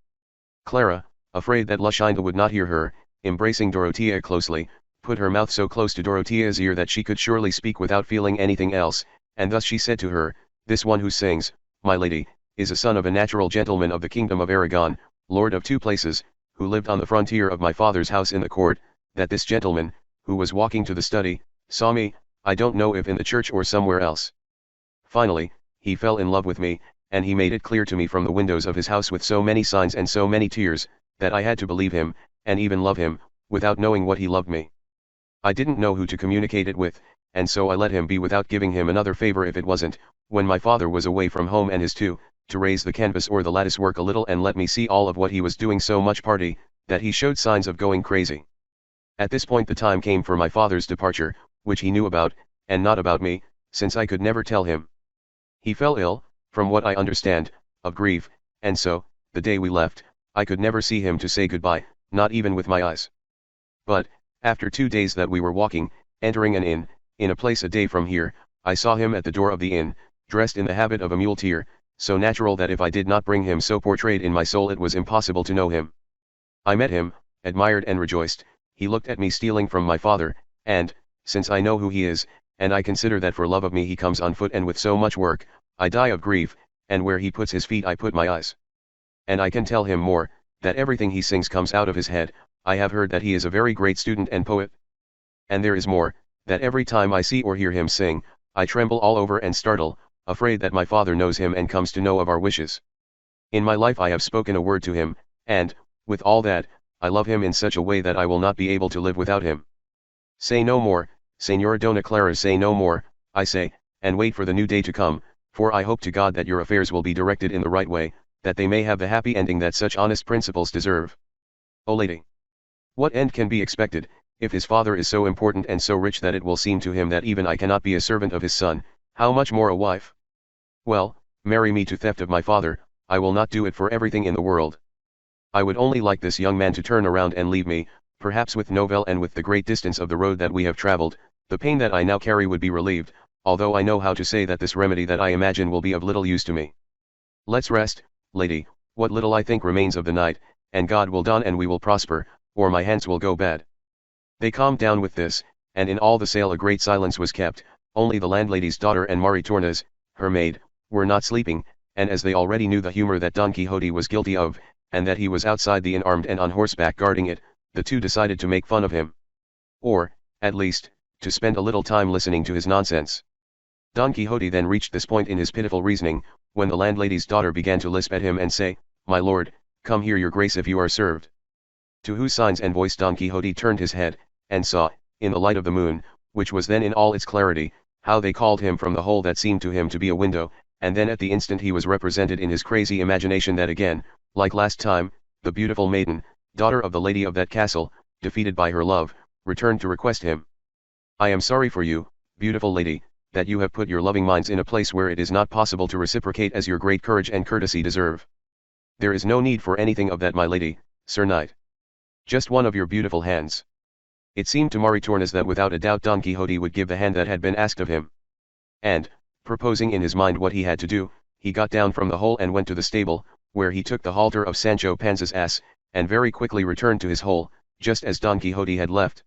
Clara, afraid that Luscinda would not hear her, embracing Dorothea closely, put her mouth so close to Dorothea's ear that she could surely speak without feeling anything else, and thus she said to her, "This one who sings, my lady, is a son of a natural gentleman of the kingdom of Aragon, lord of 2 places, who lived on the frontier of my father's house in the court, that this gentleman, who was walking to the study, saw me, I don't know if in the church or somewhere else. Finally, he fell in love with me, and he made it clear to me from the windows of his house with so many signs and so many tears, that I had to believe him, and even love him, without knowing what he loved me. I didn't know who to communicate it with, and so I let him be without giving him another favor if it wasn't, when my father was away from home and his to raise the canvas or the lattice work a little and let me see all of what he was doing so much party, that he showed signs of going crazy. At this point the time came for my father's departure, which he knew about, and not about me, since I could never tell him. He fell ill, from what I understand, of grief, and so, the day we left, I could never see him to say goodbye, not even with my eyes. But, after 2 days that we were walking, entering an inn, in a place a day from here, I saw him at the door of the inn, dressed in the habit of a muleteer, so natural that if I did not bring him so portrayed in my soul it was impossible to know him. I met him, admired and rejoiced. He looked at me stealing from my father, and, since I know who he is, and I consider that for love of me he comes on foot and with so much work, I die of grief, and where he puts his feet I put my eyes. And I can tell him more, that everything he sings comes out of his head. I have heard that he is a very great student and poet. And there is more, that every time I see or hear him sing, I tremble all over and startle, afraid that my father knows him and comes to know of our wishes. In my life I have spoken a word to him, and, with all that, I love him in such a way that I will not be able to live without him. Say no more, Señora Dona Clara, say no more, I say, and wait for the new day to come, for I hope to God that your affairs will be directed in the right way, that they may have the happy ending that such honest principles deserve. O lady! What end can be expected, if his father is so important and so rich that it will seem to him that even I cannot be a servant of his son, how much more a wife? Well, marry me to theft of my father, I will not do it for everything in the world. I would only like this young man to turn around and leave me, perhaps with Novell, and with the great distance of the road that we have traveled, the pain that I now carry would be relieved, although I know how to say that this remedy that I imagine will be of little use to me. Let's rest, lady, what little I think remains of the night, and God will dawn and we will prosper, or my hands will go bad. They calmed down with this, and in all the sale a great silence was kept. Only the landlady's daughter and Maritornes, her maid, were not sleeping, and as they already knew the humor that Don Quixote was guilty of, and that he was outside the inn armed and on horseback guarding it, the two decided to make fun of him. Or, at least, to spend a little time listening to his nonsense. Don Quixote then reached this point in his pitiful reasoning, when the landlady's daughter began to lisp at him and say, "My lord, come here your grace if you are served." To whose signs and voice Don Quixote turned his head, and saw, in the light of the moon, which was then in all its clarity, how they called him from the hole that seemed to him to be a window, and then at the instant he was represented in his crazy imagination that again, like last time, the beautiful maiden, daughter of the lady of that castle, defeated by her love, returned to request him. "I am sorry for you, beautiful lady, that you have put your loving minds in a place where it is not possible to reciprocate as your great courage and courtesy deserve. There is no need for anything of that, my lady, Sir Knight. Just one of your beautiful hands." It seemed to Maritornes that without a doubt Don Quixote would give the hand that had been asked of him. And, proposing in his mind what he had to do, he got down from the hole and went to the stable, where he took the halter of Sancho Panza's ass, and very quickly returned to his hole, just as Don Quixote had left.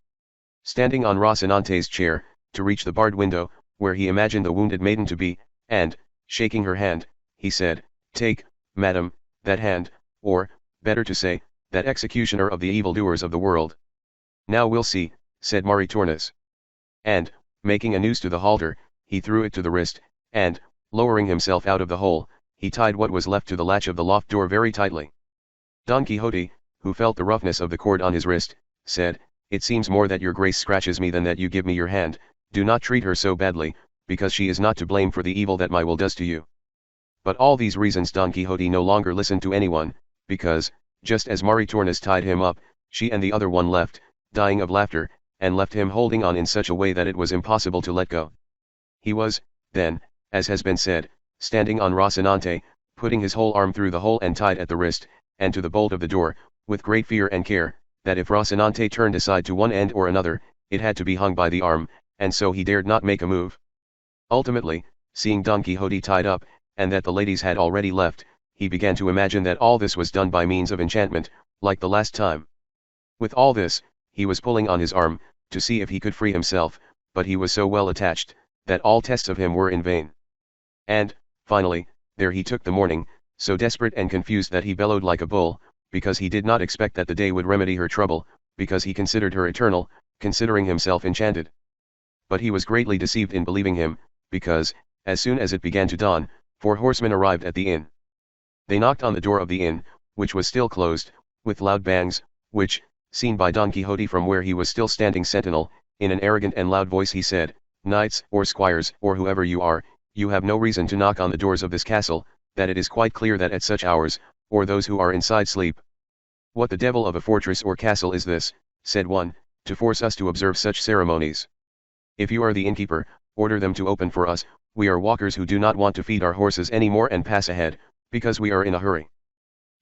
Standing on Rocinante's chair, to reach the barred window, where he imagined the wounded maiden to be, and, shaking her hand, he said, "Take, madam, that hand, or, better to say, that executioner of the evildoers of the world." "Now we'll see," said Maritornes. And, making a noose to the halter, he threw it to the wrist, and, lowering himself out of the hole, he tied what was left to the latch of the loft door very tightly. Don Quixote, who felt the roughness of the cord on his wrist, said, "It seems more that your grace scratches me than that you give me your hand. Do not treat her so badly, because she is not to blame for the evil that my will does to you." But all these reasons Don Quixote no longer listened to anyone, because, just as Maritornes tied him up, she and the other one left, dying of laughter, and left him holding on in such a way that it was impossible to let go. He was, then, as has been said, standing on Rocinante, putting his whole arm through the hole and tied at the wrist, and to the bolt of the door, with great fear and care, that if Rocinante turned aside to one end or another, it had to be hung by the arm, and so he dared not make a move. Ultimately, seeing Don Quixote tied up, and that the ladies had already left, he began to imagine that all this was done by means of enchantment, like the last time. With all this, he was pulling on his arm, to see if he could free himself, but he was so well attached, that all tests of him were in vain. And, finally, there he took the morning, so desperate and confused that he bellowed like a bull, because he did not expect that the day would remedy her trouble, because he considered her eternal, considering himself enchanted. But he was greatly deceived in believing him, because, as soon as it began to dawn, 4 horsemen arrived at the inn. They knocked on the door of the inn, which was still closed, with loud bangs, which, seen by Don Quixote from where he was still standing sentinel, in an arrogant and loud voice he said, "Knights, or squires, or whoever you are, you have no reason to knock on the doors of this castle, that it is quite clear that at such hours, or those who are inside sleep." "What the devil of a fortress or castle is this," said one, "to force us to observe such ceremonies? If you are the innkeeper, order them to open for us, we are walkers who do not want to feed our horses any more and pass ahead, because we are in a hurry."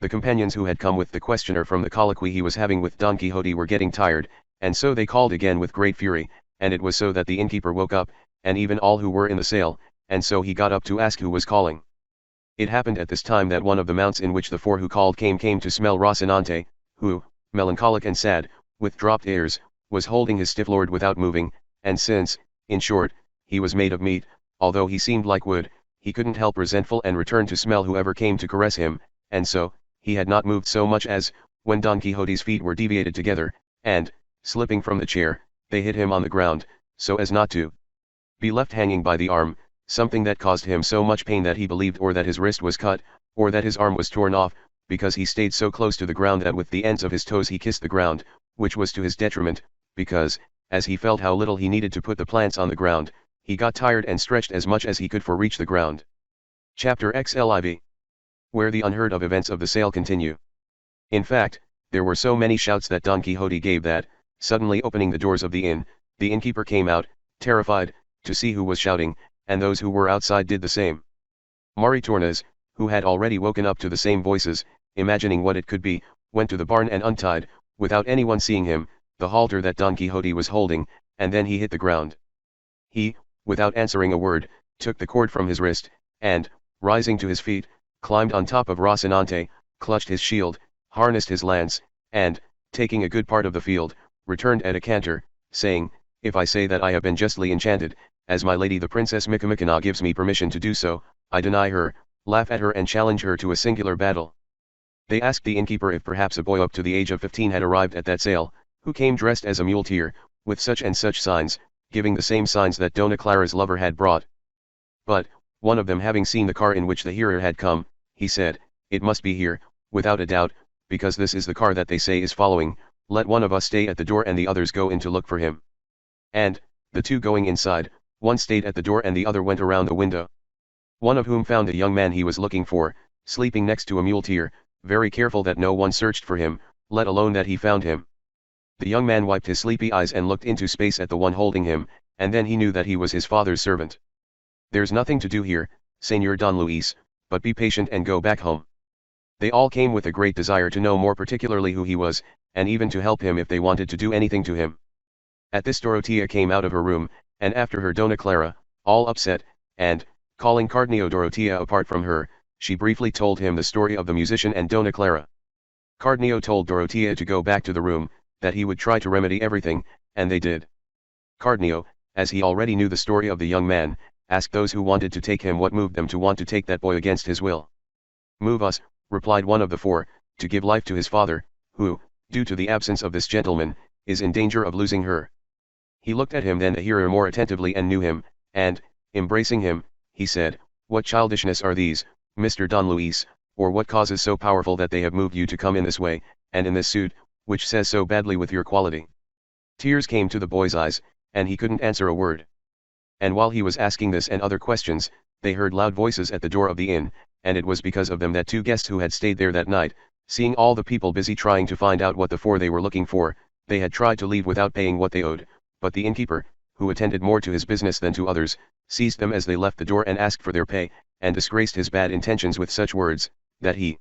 The companions who had come with the questioner from the colloquy he was having with Don Quixote were getting tired, and so they called again with great fury, and it was so that the innkeeper woke up, and even all who were in the sale, and so he got up to ask who was calling. It happened at this time that one of the mounts in which the four who called came to smell Rocinante, who, melancholic and sad, with dropped airs, was holding his stiff lord without moving, and since, in short, he was made of meat, although he seemed like wood, he couldn't help resentful and returned to smell whoever came to caress him, and so, he had not moved so much as, when Don Quixote's feet were deviated together, and, slipping from the chair, they hit him on the ground, so as not to be left hanging by the arm, something that caused him so much pain that he believed or that his wrist was cut, or that his arm was torn off, because he stayed so close to the ground that with the ends of his toes he kissed the ground, which was to his detriment, because, as he felt how little he needed to put the plants on the ground, he got tired and stretched as much as he could for reach the ground. Chapter XLIV. Where the unheard of events of the sale continue. In fact, there were so many shouts that Don Quixote gave that, suddenly opening the doors of the inn, the innkeeper came out, terrified, to see who was shouting, and those who were outside did the same. Maritornes, who had already woken up to the same voices, imagining what it could be, went to the barn and untied, without anyone seeing him, the halter that Don Quixote was holding, and then he hit the ground. He, without answering a word, took the cord from his wrist, and, rising to his feet, climbed on top of Rocinante, clutched his shield, harnessed his lance, and, taking a good part of the field, returned at a canter, saying, "If I say that I have been justly enchanted, as my lady the Princess Micomicona gives me permission to do so, I deny her, laugh at her and challenge her to a singular battle." They asked the innkeeper if perhaps a boy up to the age of 15 had arrived at that sale, who came dressed as a muleteer, with such and such signs, giving the same signs that Dona Clara's lover had brought. But, one of them having seen the car in which the hearer had come, he said, "It must be here, without a doubt, because this is the car that they say is following, let one of us stay at the door and the others go in to look for him." And, the two going inside, one stayed at the door and the other went around the window. One of whom found a young man he was looking for, sleeping next to a muleteer, very careful that no one searched for him, let alone that he found him. The young man wiped his sleepy eyes and looked into space at the one holding him, and then he knew that he was his father's servant. "There's nothing to do here, Señor Don Luis, but be patient and go back home." They all came with a great desire to know more particularly who he was, and even to help him if they wanted to do anything to him. At this Dorotea came out of her room, and after her Dona Clara, all upset, and, calling Cardenio Dorotea apart from her, she briefly told him the story of the musician and Dona Clara. Cardenio told Dorotea to go back to the room, that he would try to remedy everything, and they did. Cardenio, as he already knew the story of the young man, asked those who wanted to take him what moved them to want to take that boy against his will. "Move us," replied one of the four, "to give life to his father, who, due to the absence of this gentleman, is in danger of losing her." He looked at him then the hearer more attentively and knew him, and, embracing him, he said, "What childishness are these, Mr. Don Luis, or what cause is so powerful that they have moved you to come in this way, and in this suit, which says so badly with your quality?" Tears came to the boy's eyes, and he couldn't answer a word. And while he was asking this and other questions, they heard loud voices at the door of the inn, and it was because of them that two guests who had stayed there that night, seeing all the people busy trying to find out what the four they were looking for, they had tried to leave without paying what they owed, but the innkeeper, who attended more to his business than to others, seized them as they left the door and asked for their pay, and disgraced his bad intentions with such words, that he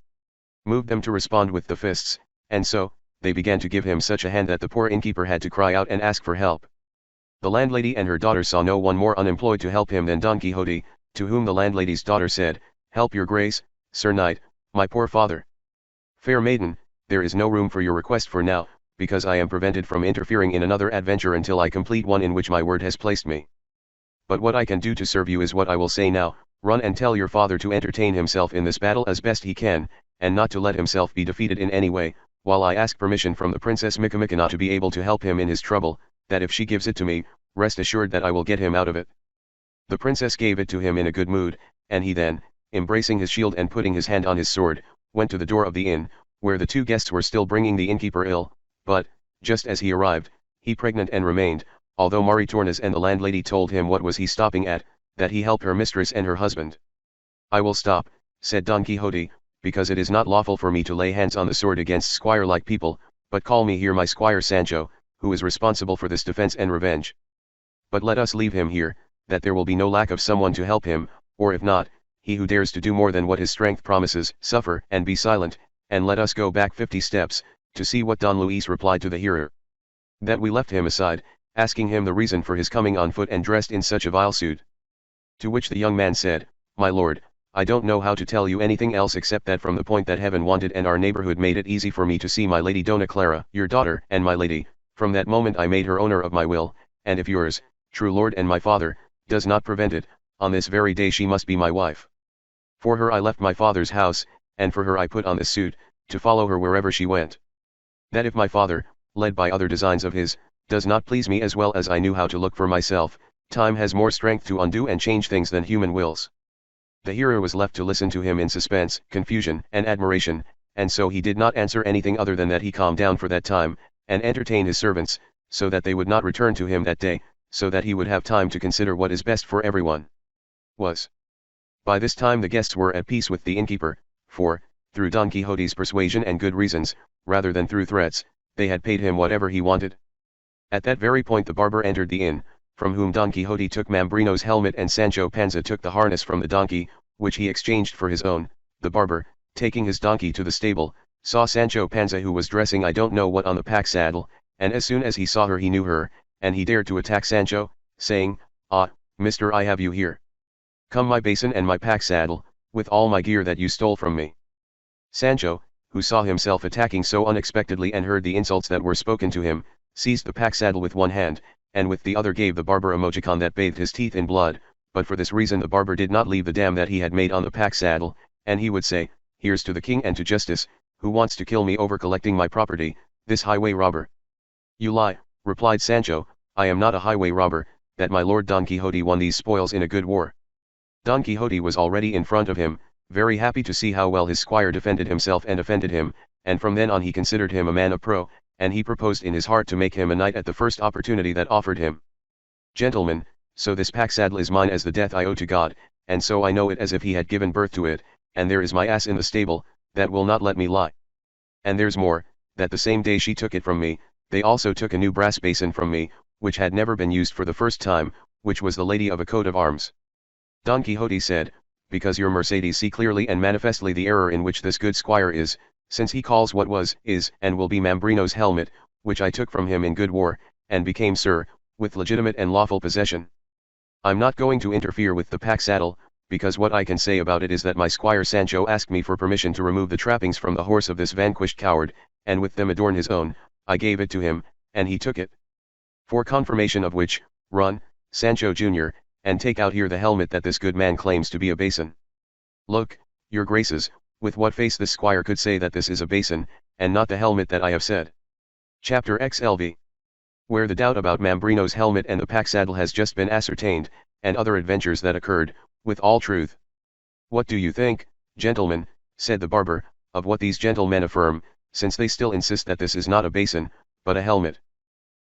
moved them to respond with the fists, and so, they began to give him such a hand that the poor innkeeper had to cry out and ask for help. The landlady and her daughter saw no one more unemployed to help him than Don Quixote, to whom the landlady's daughter said, "Help your grace, Sir Knight, my poor father." "Fair maiden, there is no room for your request for now, because I am prevented from interfering in another adventure until I complete one in which my word has placed me. But what I can do to serve you is what I will say now. Run and tell your father to entertain himself in this battle as best he can, and not to let himself be defeated in any way, while I ask permission from the Princess Micomicona to be able to help him in his trouble, that if she gives it to me, rest assured that I will get him out of it." The princess gave it to him in a good mood, and he then, embracing his shield and putting his hand on his sword, went to the door of the inn, where the two guests were still bringing the innkeeper ill, but, just as he arrived, he pregnant and remained, although Maritornes and the landlady told him what was he stopping at, that he help her mistress and her husband. "I will stop," said Don Quixote, "because it is not lawful for me to lay hands on the sword against squire-like people, but call me here my squire Sancho, who is responsible for this defense and revenge. But let us leave him here, that there will be no lack of someone to help him, or if not, he who dares to do more than what his strength promises, suffer and be silent, and let us go back 50 steps, to see what Don Luis replied to the hearer. That we left him aside, asking him the reason for his coming on foot and dressed in such a vile suit. To which the young man said, "My lord, I don't know how to tell you anything else except that from the point that heaven wanted and our neighborhood made it easy for me to see my lady Dona Clara, your daughter, and my lady, from that moment I made her owner of my will, and if yours, true lord and my father, does not prevent it, on this very day she must be my wife. For her I left my father's house, and for her I put on this suit, to follow her wherever she went. That if my father, led by other designs of his, does not please me as well as I knew how to look for myself, time has more strength to undo and change things than human wills." The hearer was left to listen to him in suspense, confusion, and admiration, and so he did not answer anything other than that he calmed down for that time, and entertained his servants, so that they would not return to him that day, so that he would have time to consider what is best for everyone. By this time the guests were at peace with the innkeeper, for, through Don Quixote's persuasion and good reasons, rather than through threats, they had paid him whatever he wanted. At that very point the barber entered the inn, from whom Don Quixote took Mambrino's helmet and Sancho Panza took the harness from the donkey, which he exchanged for his own. The barber, taking his donkey to the stable, saw Sancho Panza who was dressing I don't know what on the pack saddle, and as soon as he saw her he knew her, and he dared to attack Sancho, saying, "Ah, mister, I have you here. Come my basin and my pack saddle, with all my gear that you stole from me." Sancho, who saw himself attacking so unexpectedly and heard the insults that were spoken to him, seized the pack saddle with one hand, and with the other gave the barber a mojicon that bathed his teeth in blood, but for this reason the barber did not leave the dam that he had made on the pack saddle, and he would say, "Here's to the king and to justice, who wants to kill me over collecting my property, this highway robber." "You lie," replied Sancho, "I am not a highway robber, that my lord Don Quixote won these spoils in a good war." Don Quixote was already in front of him, very happy to see how well his squire defended himself and offended him, and from then on he considered him a man of pro, and he proposed in his heart to make him a knight at the first opportunity that offered him. "Gentlemen, so this pack saddle is mine as the death I owe to God, and so I know it as if he had given birth to it, and there is my ass in the stable, that will not let me lie. And there's more, that the same day she took it from me, they also took a new brass basin from me, which had never been used for the first time, which was the lady of a coat of arms." Don Quixote said, "Because your Mercedes see clearly and manifestly the error in which this good squire is, since he calls what was, is, and will be Mambrino's helmet, which I took from him in good war, and became sir, with legitimate and lawful possession. I'm not going to interfere with the pack saddle, because what I can say about it is that my squire Sancho asked me for permission to remove the trappings from the horse of this vanquished coward, and with them adorn his own. I gave it to him, and he took it. For confirmation of which, run, Sancho Jr., and take out here the helmet that this good man claims to be a basin. Look, your graces, with what face this squire could say that this is a basin, and not the helmet that I have said." Chapter XLV. Where the doubt about Mambrino's helmet and the pack saddle has just been ascertained, and other adventures that occurred, with all truth. "What do you think, gentlemen," said the barber, "of what these gentlemen affirm, since they still insist that this is not a basin, but a helmet?"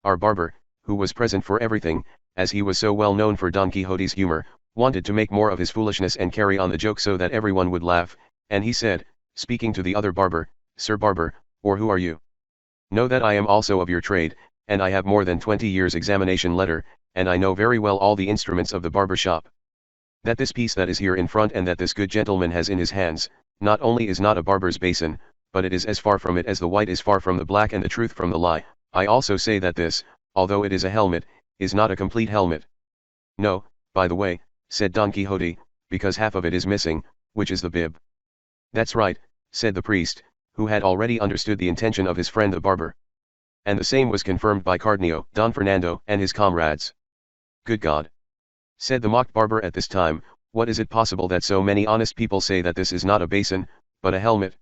Our barber, who was present for everything, as he was so well known for Don Quixote's humor, wanted to make more of his foolishness and carry on the joke so that everyone would laugh, and he said, speaking to the other barber, "Sir Barber, or who are you? Know that I am also of your trade, and I have more than 20 years examination letter, and I know very well all the instruments of the barber shop. That this piece that is here in front and that this good gentleman has in his hands, not only is not a barber's basin, but it is as far from it as the white is far from the black and the truth from the lie. I also say that this, although it is a helmet, is not a complete helmet." "No, by the way," said Don Quixote, "because half of it is missing, which is the bib." "That's right," said the priest, who had already understood the intention of his friend the barber. And the same was confirmed by Cardenio, Don Fernando, and his comrades. "Good God!" said the mock barber at this time, "what is it possible that so many honest people say that this is not a basin, but a helmet?"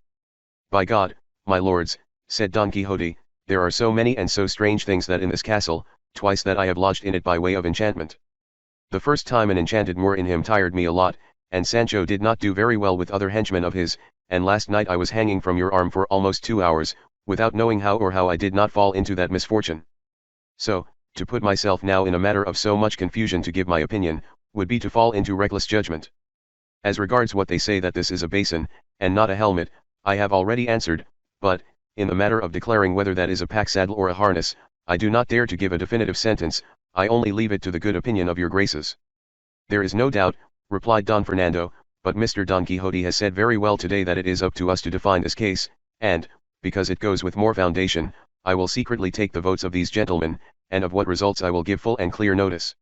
"By God, my lords," said Don Quixote, "there are so many and so strange things that in this castle, twice that I have lodged in it by way of enchantment. The first time an enchanted Moor in him tired me a lot, and Sancho did not do very well with other henchmen of his, and last night I was hanging from your arm for almost 2 hours, without knowing how or how I did not fall into that misfortune. So, to put myself now in a matter of so much confusion to give my opinion, would be to fall into reckless judgment. As regards what they say that this is a basin, and not a helmet, I have already answered, but, in the matter of declaring whether that is a pack saddle or a harness, I do not dare to give a definitive sentence, I only leave it to the good opinion of your graces." "There is no doubt," replied Don Fernando, "but Mr. Don Quixote has said very well today that it is up to us to define this case, and, because it goes with more foundation, I will secretly take the votes of these gentlemen, and of what results I will give full and clear notice.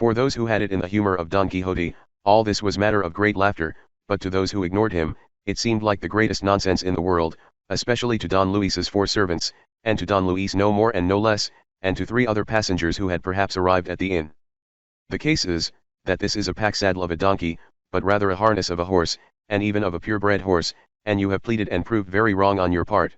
For those who had it in the humor of Don Quixote, all this was matter of great laughter, but to those who ignored him, it seemed like the greatest nonsense in the world, especially to Don Luis's 4 servants, and to Don Luis no more and no less, and to 3 other passengers who had perhaps arrived at the inn. The case is, that this is a pack saddle of a donkey, but rather a harness of a horse, and even of a purebred horse, and you have pleaded and proved very wrong on your part.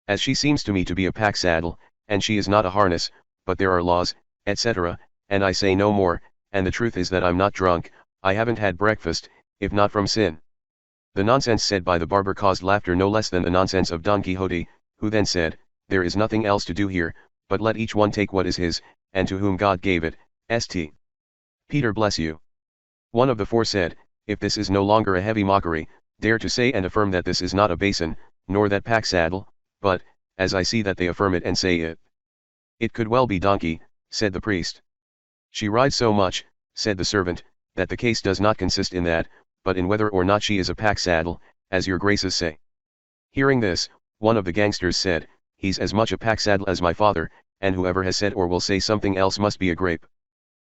As she seems to me to be a pack saddle, and she is not a harness, but there are laws, etc., and I say no more, and the truth is that I'm not drunk, I haven't had breakfast, if not from sin. The nonsense said by the barber caused laughter no less than the nonsense of Don Quixote, who then said, there is nothing else to do here, but let each one take what is his, and to whom God gave it, St. Peter bless you. One of the 4 said, if this is no longer a heavy mockery, dare to say and affirm that this is not a basin, nor that pack saddle, but, as I see that they affirm it and say it. It could well be donkey, said the priest. She rides so much, said the servant, that the case does not consist in that, but in whether or not she is a pack saddle, as your graces say. Hearing this, one of the gangsters said, he's as much a pack saddle as my father, and whoever has said or will say something else must be a grape.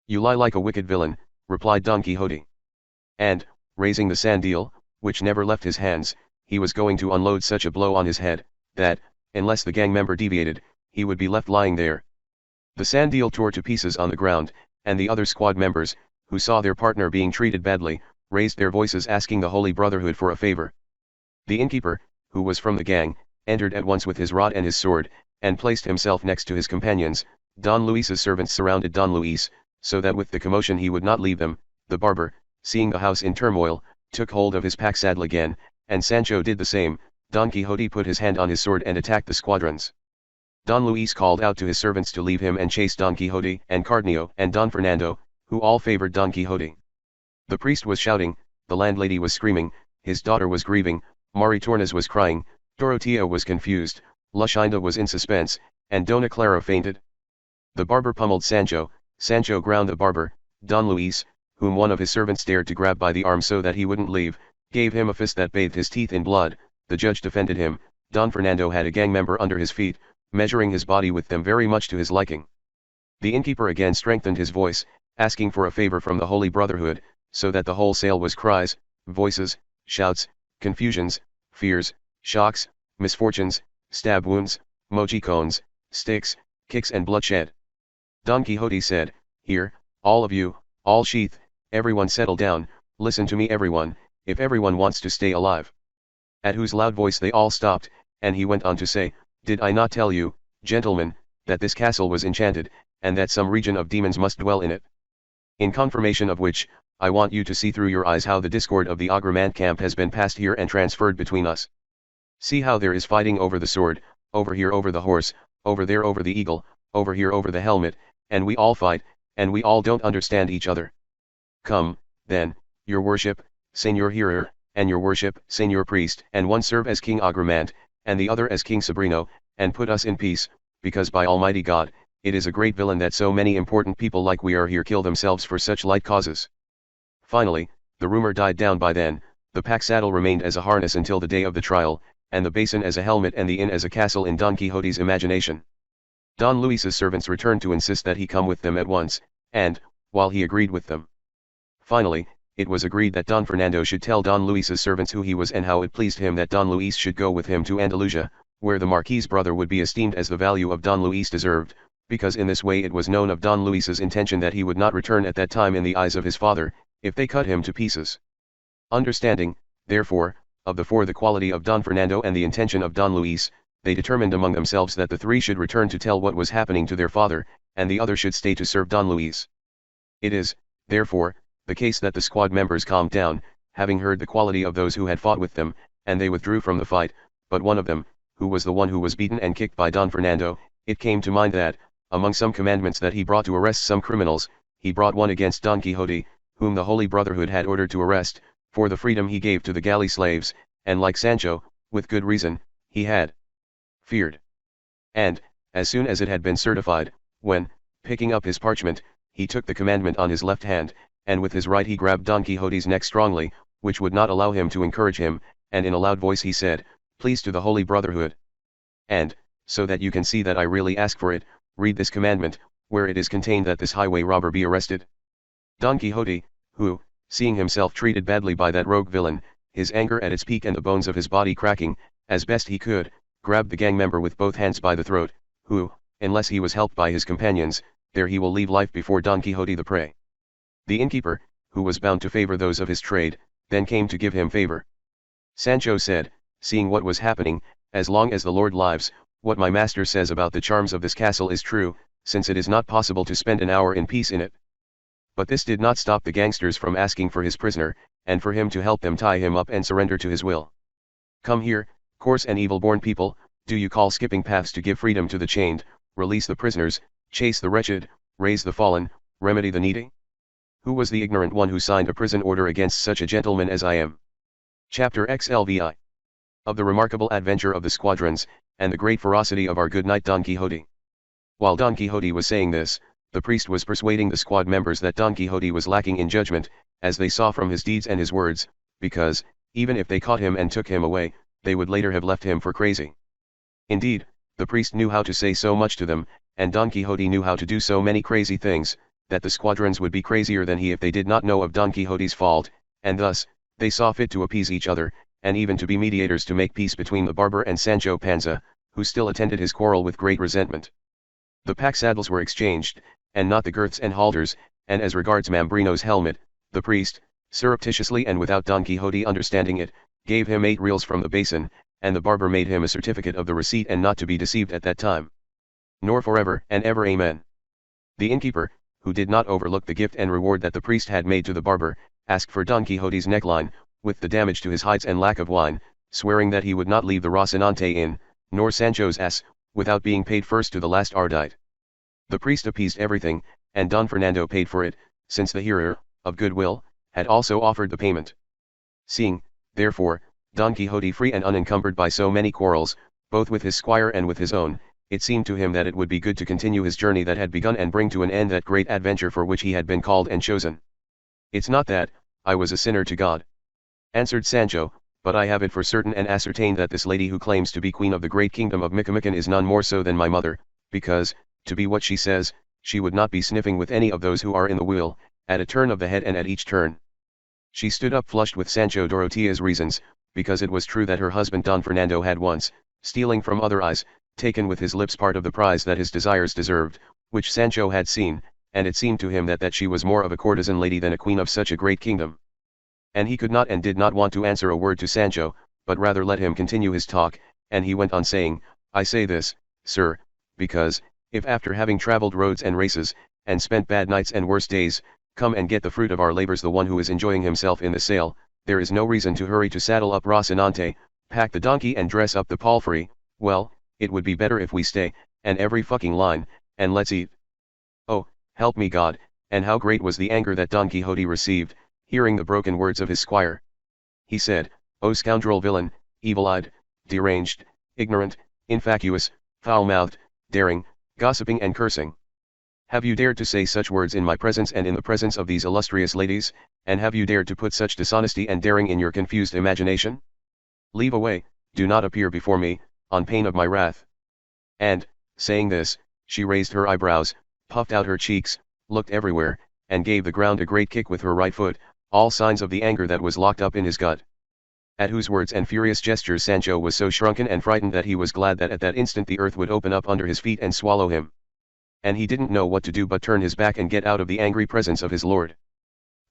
You lie like a wicked villain, replied Don Quixote. And, raising the sandeel, which never left his hands, he was going to unload such a blow on his head, that, unless the gang member deviated, he would be left lying there. The sandeel tore to pieces on the ground, and the other squad members, who saw their partner being treated badly, raised their voices asking the Holy Brotherhood for a favor. The innkeeper, who was from the gang, entered at once with his rod and his sword, and placed himself next to his companions. Don Luis's servants surrounded Don Luis, so that with the commotion he would not leave them. The barber, seeing the house in turmoil, took hold of his pack saddle again, and Sancho did the same. Don Quixote put his hand on his sword and attacked the squadrons. Don Luis called out to his servants to leave him and chase Don Quixote and Cardenio and Don Fernando, who all favored Don Quixote. The priest was shouting, the landlady was screaming, his daughter was grieving, Maritornes was crying, Dorotea was confused, Luscinda was in suspense, and Dona Clara fainted. The barber pummeled Sancho, Sancho ground the barber. Don Luis, whom one of his servants dared to grab by the arm so that he wouldn't leave, gave him a fist that bathed his teeth in blood. The judge defended him. Don Fernando had a gang member under his feet, measuring his body with them very much to his liking. The innkeeper again strengthened his voice, asking for a favor from the Holy Brotherhood, so that the whole sale was cries, voices, shouts, confusions, fears, shocks, misfortunes, stab wounds, mojicones, sticks, kicks and bloodshed. Don Quixote said, here, all of you, all sheath, everyone settle down, listen to me everyone, if everyone wants to stay alive. At whose loud voice they all stopped, and he went on to say, did I not tell you, gentlemen, that this castle was enchanted, and that some region of demons must dwell in it? In confirmation of which, I want you to see through your eyes how the discord of the Agremant camp has been passed here and transferred between us. See how there is fighting over the sword, over here over the horse, over there over the eagle, over here over the helmet, and we all fight, and we all don't understand each other. Come, then, your worship, Señor Hearer, and your worship, Señor Priest, and one serve as King Agremant, and the other as King Sobrino, and put us in peace, because by Almighty God, it is a great villain that so many important people like we are here kill themselves for such light causes. Finally, the rumor died down by then. The pack saddle remained as a harness until the day of the trial, and the basin as a helmet and the inn as a castle in Don Quixote's imagination. Don Luis's servants returned to insist that he come with them at once, and, while he agreed with them. Finally, it was agreed that Don Fernando should tell Don Luis's servants who he was and how it pleased him that Don Luis should go with him to Andalusia, where the Marquis's brother would be esteemed as the value of Don Luis deserved, because in this way it was known of Don Luis's intention that he would not return at that time in the eyes of his father, if they cut him to pieces. Understanding, therefore, of the 4 the quality of Don Fernando and the intention of Don Luis, they determined among themselves that the 3 should return to tell what was happening to their father, and the other should stay to serve Don Luis. It is, therefore, the case that the squad members calmed down, having heard the quality of those who had fought with them, and they withdrew from the fight, but one of them, who was the one who was beaten and kicked by Don Fernando, it came to mind that, among some commandments that he brought to arrest some criminals, he brought one against Don Quixote, whom the Holy Brotherhood had ordered to arrest, for the freedom he gave to the galley slaves, and like Sancho, with good reason, he had feared. And, as soon as it had been certified, when, picking up his parchment, he took the commandment on his left hand, and with his right he grabbed Don Quixote's neck strongly, which would not allow him to encourage him, and in a loud voice he said, please to the Holy Brotherhood. And, so that you can see that I really ask for it, read this commandment, where it is contained that this highway robber be arrested. Don Quixote, who, seeing himself treated badly by that rogue villain, his anger at its peak and the bones of his body cracking, as best he could, grabbed the gang member with both hands by the throat, who, unless he was helped by his companions, there he will leave life before Don Quixote the prey. The innkeeper, who was bound to favor those of his trade, then came to give him favor. Sancho said, seeing what was happening, as long as the Lord lives, what my master says about the charms of this castle is true, since it is not possible to spend an hour in peace in it. But this did not stop the gangsters from asking for his prisoner, and for him to help them tie him up and surrender to his will. Come here, coarse and evil-born people, do you call skipping paths to give freedom to the chained, release the prisoners, chase the wretched, raise the fallen, remedy the needy? Who was the ignorant one who signed a prison order against such a gentleman as I am? Chapter XLVI. Of the remarkable adventure of the squadrons, and the great ferocity of our good knight Don Quixote. While Don Quixote was saying this, the priest was persuading the squad members that Don Quixote was lacking in judgment, as they saw from his deeds and his words, because, even if they caught him and took him away, they would later have left him for crazy. Indeed, the priest knew how to say so much to them, and Don Quixote knew how to do so many crazy things, that the squadrons would be crazier than he if they did not know of Don Quixote's fault, and thus, they saw fit to appease each other, and even to be mediators to make peace between the barber and Sancho Panza, who still attended his quarrel with great resentment. The pack saddles were exchanged, and not the girths and halters, and as regards Mambrino's helmet, the priest, surreptitiously and without Don Quixote understanding it, gave him 8 reals from the basin, and the barber made him a certificate of the receipt and not to be deceived at that time. Nor forever and ever amen. The innkeeper, who did not overlook the gift and reward that the priest had made to the barber, asked for Don Quixote's neckline, with the damage to his hides and lack of wine, swearing that he would not leave the Rocinante inn, nor Sancho's ass, without being paid first to the last ardite. The priest appeased everything, and Don Fernando paid for it, since the hearer, of good will, had also offered the payment. Seeing, therefore, Don Quixote free and unencumbered by so many quarrels, both with his squire and with his own, it seemed to him that it would be good to continue his journey that had begun and bring to an end that great adventure for which he had been called and chosen. It's not that, I was a sinner to God, answered Sancho, but I have it for certain and ascertained that this lady who claims to be queen of the great kingdom of Micamican is none more so than my mother, because, to be what she says, she would not be sniffing with any of those who are in the wheel, at a turn of the head and at each turn. She stood up flushed with Sancho Dorotea's reasons, because it was true that her husband Don Fernando had once, stealing from other eyes, taken with his lips part of the prize that his desires deserved, which Sancho had seen, and it seemed to him that she was more of a courtesan lady than a queen of such a great kingdom. And he could not and did not want to answer a word to Sancho, but rather let him continue his talk, and he went on saying, I say this, sir, because, if after having travelled roads and races, and spent bad nights and worse days, come and get the fruit of our labours the one who is enjoying himself in the sale, there is no reason to hurry to saddle up Rocinante, pack the donkey and dress up the palfrey, well, it would be better if we stay, and every fucking line, and let's eat. Oh, help me God, and how great was the anger that Don Quixote received, hearing the broken words of his squire. He said, O scoundrel villain, evil-eyed, deranged, ignorant, infatuous, foul-mouthed, daring, gossiping and cursing. Have you dared to say such words in my presence and in the presence of these illustrious ladies, and have you dared to put such dishonesty and daring in your confused imagination? Leave away, do not appear before me, on pain of my wrath. And, saying this, she raised her eyebrows, puffed out her cheeks, looked everywhere, and gave the ground a great kick with her right foot, all signs of the anger that was locked up in his gut. At whose words and furious gestures Sancho was so shrunken and frightened that he was glad that at that instant the earth would open up under his feet and swallow him. And he didn't know what to do but turn his back and get out of the angry presence of his lord.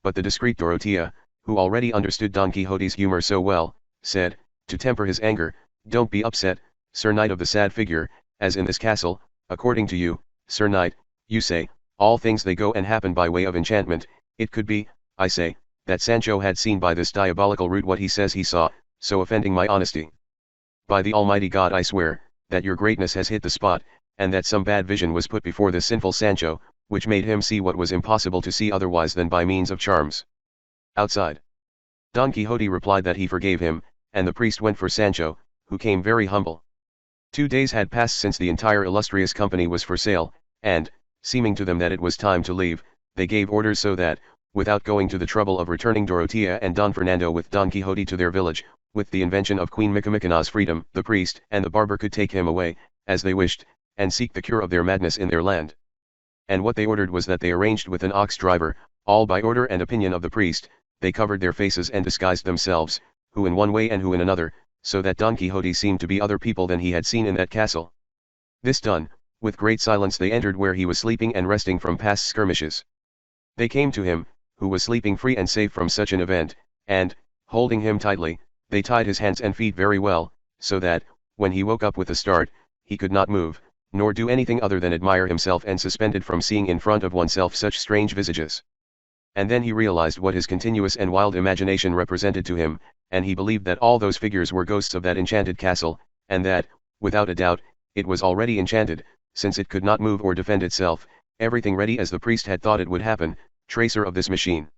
But the discreet Dorotea, who already understood Don Quixote's humor so well, said, to temper his anger, don't be upset, Sir Knight of the sad figure, as in this castle, according to you, Sir Knight, you say, all things they go and happen by way of enchantment, it could be, I say, that Sancho had seen by this diabolical route what he says he saw, so offending my honesty. By the Almighty God I swear, that your greatness has hit the spot, and that some bad vision was put before this sinful Sancho, which made him see what was impossible to see otherwise than by means of charms. Outside. Don Quixote replied that he forgave him, and the priest went for Sancho, who came very humble. 2 days had passed since the entire illustrious company was for sale, and, seeming to them that it was time to leave, they gave orders so that, without going to the trouble of returning Dorotea and Don Fernando with Don Quixote to their village, with the invention of Queen Micamicana's freedom, the priest and the barber could take him away, as they wished, and seek the cure of their madness in their land. And what they ordered was that they arranged with an ox driver, all by order and opinion of the priest, they covered their faces and disguised themselves, who in one way and who in another, so that Don Quixote seemed to be other people than he had seen in that castle. This done, with great silence they entered where he was sleeping and resting from past skirmishes. They came to him, who was sleeping free and safe from such an event, and, holding him tightly, they tied his hands and feet very well, so that, when he woke up with a start, he could not move, nor do anything other than admire himself and suspended from seeing in front of oneself such strange visages. And then he realized what his continuous and wild imagination represented to him, and he believed that all those figures were ghosts of that enchanted castle, and that, without a doubt, it was already enchanted, since it could not move or defend itself, everything ready as the priest had thought it would happen, tracer of this machine.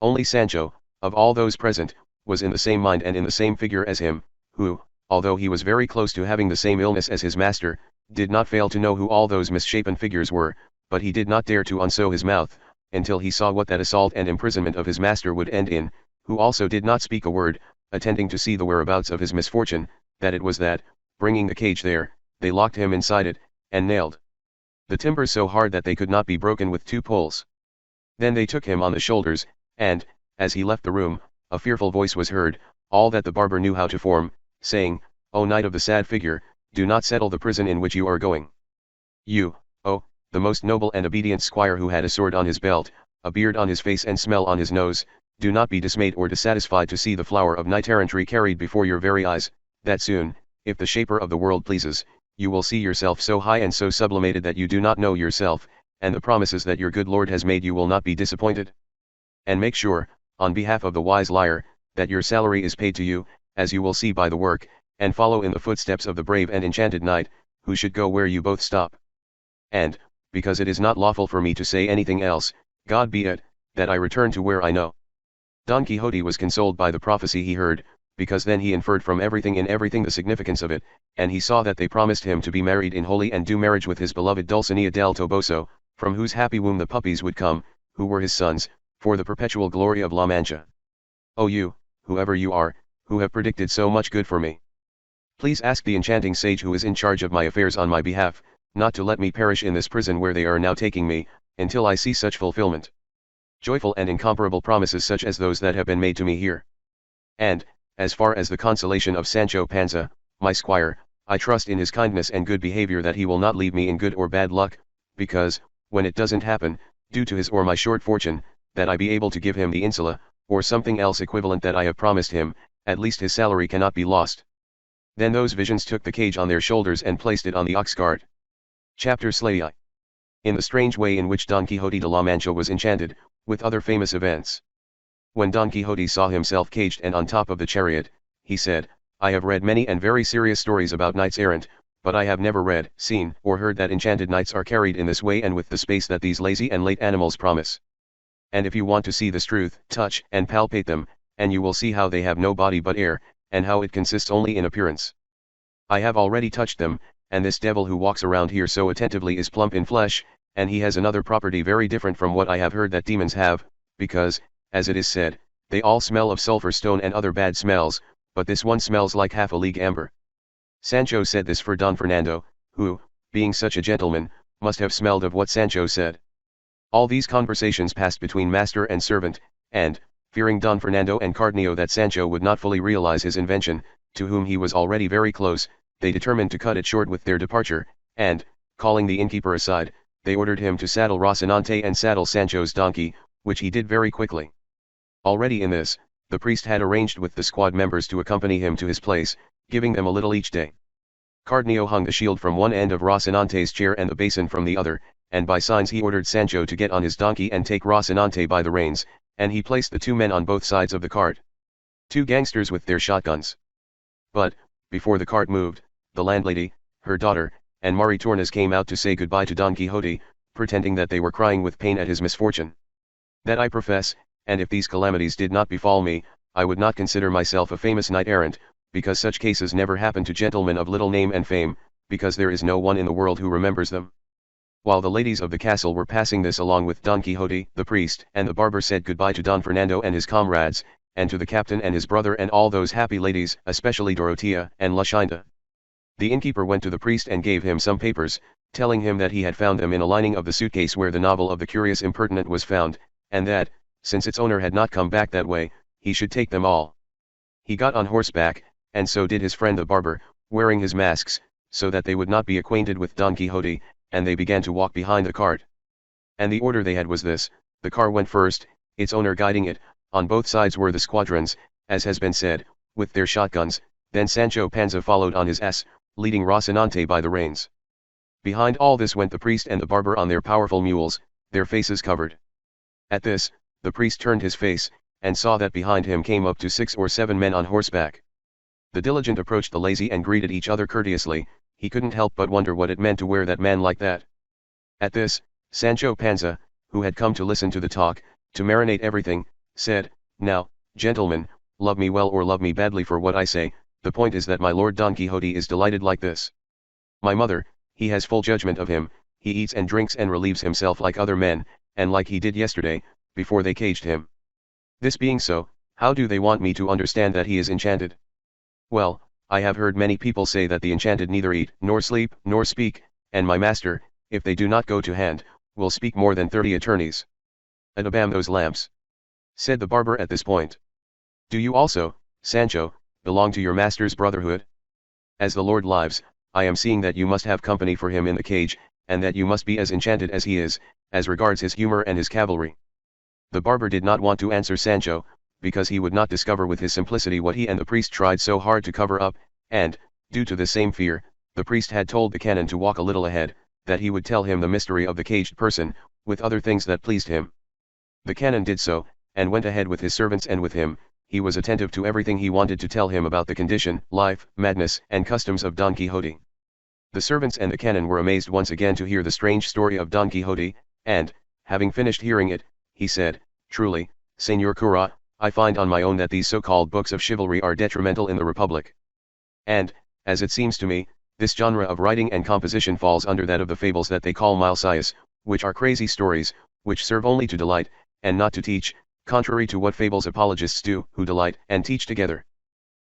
Only Sancho, of all those present, was in the same mind and in the same figure as him, who, although he was very close to having the same illness as his master, did not fail to know who all those misshapen figures were, but he did not dare to unsew his mouth, until he saw what that assault and imprisonment of his master would end in, who also did not speak a word, attending to see the whereabouts of his misfortune, that it was that, bringing the cage there, they locked him inside it, and nailed the timbers so hard that they could not be broken with 2 poles. Then they took him on the shoulders, and, as he left the room, a fearful voice was heard, all that the barber knew how to form, saying, "O knight of the sad figure, do not settle the prison in which you are going. You, oh, the most noble and obedient squire who had a sword on his belt, a beard on his face and smell on his nose, do not be dismayed or dissatisfied to see the flower of knight-errantry carried before your very eyes, that soon, if the shaper of the world pleases, you will see yourself so high and so sublimated that you do not know yourself, and the promises that your good Lord has made you will not be disappointed. And make sure, on behalf of the wise liar, that your salary is paid to you, as you will see by the work, and follow in the footsteps of the brave and enchanted knight, who should go where you both stop. And, because it is not lawful for me to say anything else, God be it, that I return to where I know." Don Quixote was consoled by the prophecy he heard, because then he inferred from everything in everything the significance of it, and he saw that they promised him to be married in holy and due marriage with his beloved Dulcinea del Toboso, from whose happy womb the puppies would come, who were his sons, for the perpetual glory of La Mancha. "Oh you, whoever you are, who have predicted so much good for me, please ask the enchanting sage who is in charge of my affairs on my behalf, not to let me perish in this prison where they are now taking me, until I see such fulfillment. Joyful and incomparable promises such as those that have been made to me here. And, as far as the consolation of Sancho Panza, my squire, I trust in his kindness and good behavior that he will not leave me in good or bad luck, because, when it doesn't happen, due to his or my short fortune, that I be able to give him the insula, or something else equivalent that I have promised him, at least his salary cannot be lost." Then those visions took the cage on their shoulders and placed it on the ox cart. Chapter Slay. In the strange way in which Don Quixote de la Mancha was enchanted, with other famous events. When Don Quixote saw himself caged and on top of the chariot, he said, "I have read many and very serious stories about knights errant, but I have never read, seen, or heard that enchanted knights are carried in this way and with the space that these lazy and late animals promise. And if you want to see this truth, touch and palpate them, and you will see how they have no body but air, and how it consists only in appearance. I have already touched them, and this devil who walks around here so attentively is plump in flesh, and he has another property very different from what I have heard that demons have, because, as it is said, they all smell of sulphur stone and other bad smells, but this one smells like half a league amber." Sancho said this for Don Fernando, who, being such a gentleman, must have smelled of what Sancho said. All these conversations passed between master and servant, and, fearing Don Fernando and Cardenio that Sancho would not fully realize his invention, to whom he was already very close, they determined to cut it short with their departure, and, calling the innkeeper aside, they ordered him to saddle Rocinante and saddle Sancho's donkey, which he did very quickly. Already in this, the priest had arranged with the squad members to accompany him to his place, giving them a little each day. Cardenio hung the shield from one end of Rocinante's chair and the basin from the other, and by signs he ordered Sancho to get on his donkey and take Rocinante by the reins, and he placed the 2 men on both sides of the cart. 2 gangsters with their shotguns. But, before the cart moved, the landlady, her daughter, and Maritornes came out to say goodbye to Don Quixote, pretending that they were crying with pain at his misfortune. "That I profess, and if these calamities did not befall me, I would not consider myself a famous knight-errant, because such cases never happen to gentlemen of little name and fame, because there is no one in the world who remembers them." While the ladies of the castle were passing this along with Don Quixote, the priest and the barber said goodbye to Don Fernando and his comrades, and to the captain and his brother and all those happy ladies, especially Dorotea and Luscinda. The innkeeper went to the priest and gave him some papers, telling him that he had found them in a lining of the suitcase where the novel of the curious impertinent was found, and that, since its owner had not come back that way, he should take them all. He got on horseback, and so did his friend the barber, wearing his masks, so that they would not be acquainted with Don Quixote, and they began to walk behind the cart. And the order they had was this: the car went first, its owner guiding it, on both sides were the squadrons, as has been said, with their shotguns, then Sancho Panza followed on his ass, leading Rocinante by the reins. Behind all this went the priest and the barber on their powerful mules, their faces covered. At this, the priest turned his face, and saw that behind him came up to 6 or 7 men on horseback. The diligent approached the lazy and greeted each other courteously. He couldn't help but wonder what it meant to wear that man like that. At this, Sancho Panza, who had come to listen to the talk, to marinate everything, said, "Now, gentlemen, love me well or love me badly for what I say, the point is that my lord Don Quixote is delighted like this. My mother, he has full judgment of him, he eats and drinks and relieves himself like other men, and like he did yesterday, before they caged him. This being so, how do they want me to understand that he is enchanted? Well, I have heard many people say that the enchanted neither eat, nor sleep, nor speak, and my master, if they do not go to hand, will speak more than 30 attorneys. Adabam those lamps," said the barber at this point. "Do you also, Sancho, belong to your master's brotherhood? As the Lord lives, I am seeing that you must have company for him in the cage, and that you must be as enchanted as he is, as regards his humor and his cavalry." The barber did not want to answer Sancho, because he would not discover with his simplicity what he and the priest tried so hard to cover up, and, due to the same fear, the priest had told the canon to walk a little ahead, that he would tell him the mystery of the caged person, with other things that pleased him. The canon did so, and went ahead with his servants, and with him, he was attentive to everything he wanted to tell him about the condition, life, madness, and customs of Don Quixote. The servants and the canon were amazed once again to hear the strange story of Don Quixote, and, having finished hearing it, he said, "Truly, Señor Cura, I find on my own that these so-called books of chivalry are detrimental in the Republic. And, as it seems to me, this genre of writing and composition falls under that of the fables that they call milesias, which are crazy stories, which serve only to delight, and not to teach, contrary to what fables apologists do, who delight and teach together.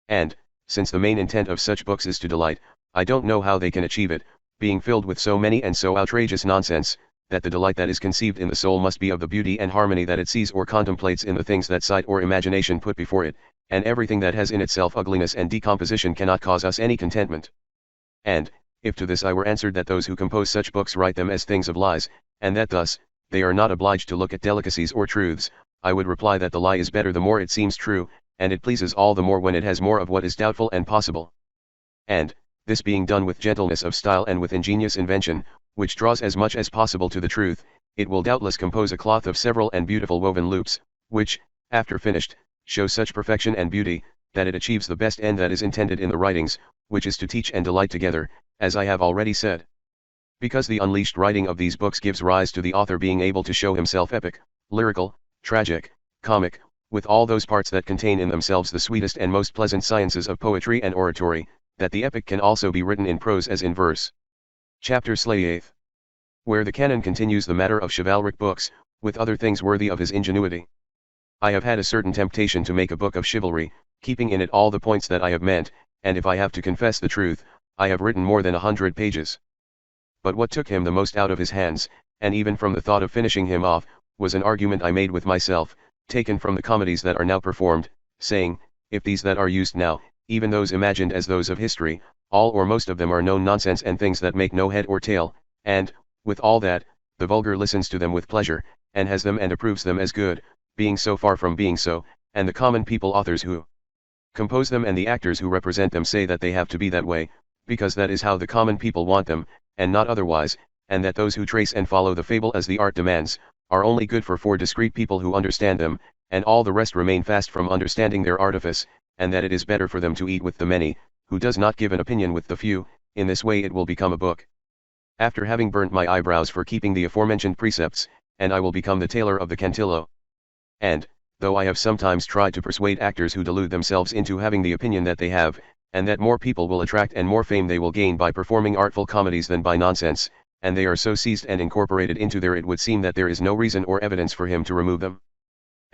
And, since the main intent of such books is to delight, I don't know how they can achieve it, being filled with so many and so outrageous nonsense, that the delight that is conceived in the soul must be of the beauty and harmony that it sees or contemplates in the things that sight or imagination put before it, and everything that has in itself ugliness and decomposition cannot cause us any contentment. And, if to this I were answered that those who compose such books write them as things of lies, and that thus, they are not obliged to look at delicacies or truths, I would reply that the lie is better the more it seems true, and it pleases all the more when it has more of what is doubtful and possible. And, this being done with gentleness of style and with ingenious invention, which draws as much as possible to the truth, it will doubtless compose a cloth of several and beautiful woven loops, which, after finished, show such perfection and beauty, that it achieves the best end that is intended in the writings, which is to teach and delight together, as I have already said. Because the unleashed writing of these books gives rise to the author being able to show himself epic, lyrical, tragic, comic, with all those parts that contain in themselves the sweetest and most pleasant sciences of poetry and oratory, that the epic can also be written in prose as in verse. Chapter Slayeth. Where the canon continues the matter of chivalric books, with other things worthy of his ingenuity. I have had a certain temptation to make a book of chivalry, keeping in it all the points that I have meant, and if I have to confess the truth, I have written more than 100 pages. But what took him the most out of his hands, and even from the thought of finishing him off, was an argument I made with myself, taken from the comedies that are now performed, saying, if these that are used now, even those imagined as those of history, all or most of them are known nonsense and things that make no head or tail, and, with all that, the vulgar listens to them with pleasure, and has them and approves them as good, being so far from being so, and the common people authors who compose them and the actors who represent them say that they have to be that way, because that is how the common people want them, and not otherwise, and that those who trace and follow the fable as the art demands, are only good for discreet people who understand them, and all the rest remain fast from understanding their artifice, and that it is better for them to eat with the many, who does not give an opinion with the few, in this way it will become a book. After having burnt my eyebrows for keeping the aforementioned precepts, and I will become the tailor of the Cantillo. And, though I have sometimes tried to persuade actors who delude themselves into having the opinion that they have, and that more people will attract and more fame they will gain by performing artful comedies than by nonsense, and they are so seized and incorporated into their it would seem that there is no reason or evidence for him to remove them.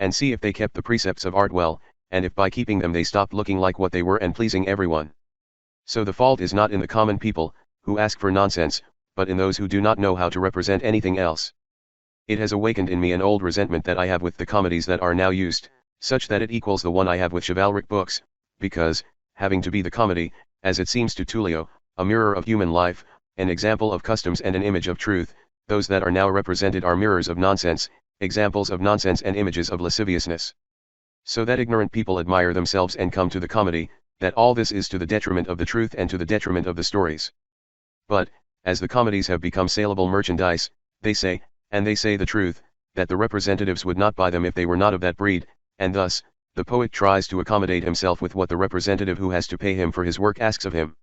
And see if they kept the precepts of art well, and if by keeping them they stopped looking like what they were and pleasing everyone. So the fault is not in the common people, who ask for nonsense, but in those who do not know how to represent anything else. It has awakened in me an old resentment that I have with the comedies that are now used, such that it equals the one I have with chivalric books, because, having to be the comedy, as it seems to Tullio, a mirror of human life, an example of customs and an image of truth, those that are now represented are mirrors of nonsense, examples of nonsense and images of lasciviousness. So that ignorant people admire themselves and come to the comedy, that all this is to the detriment of the truth and to the detriment of the stories. But, as the comedies have become saleable merchandise, they say, and they say the truth, that the representatives would not buy them if they were not of that breed, and thus, the poet tries to accommodate himself with what the representative who has to pay him for his work asks of him.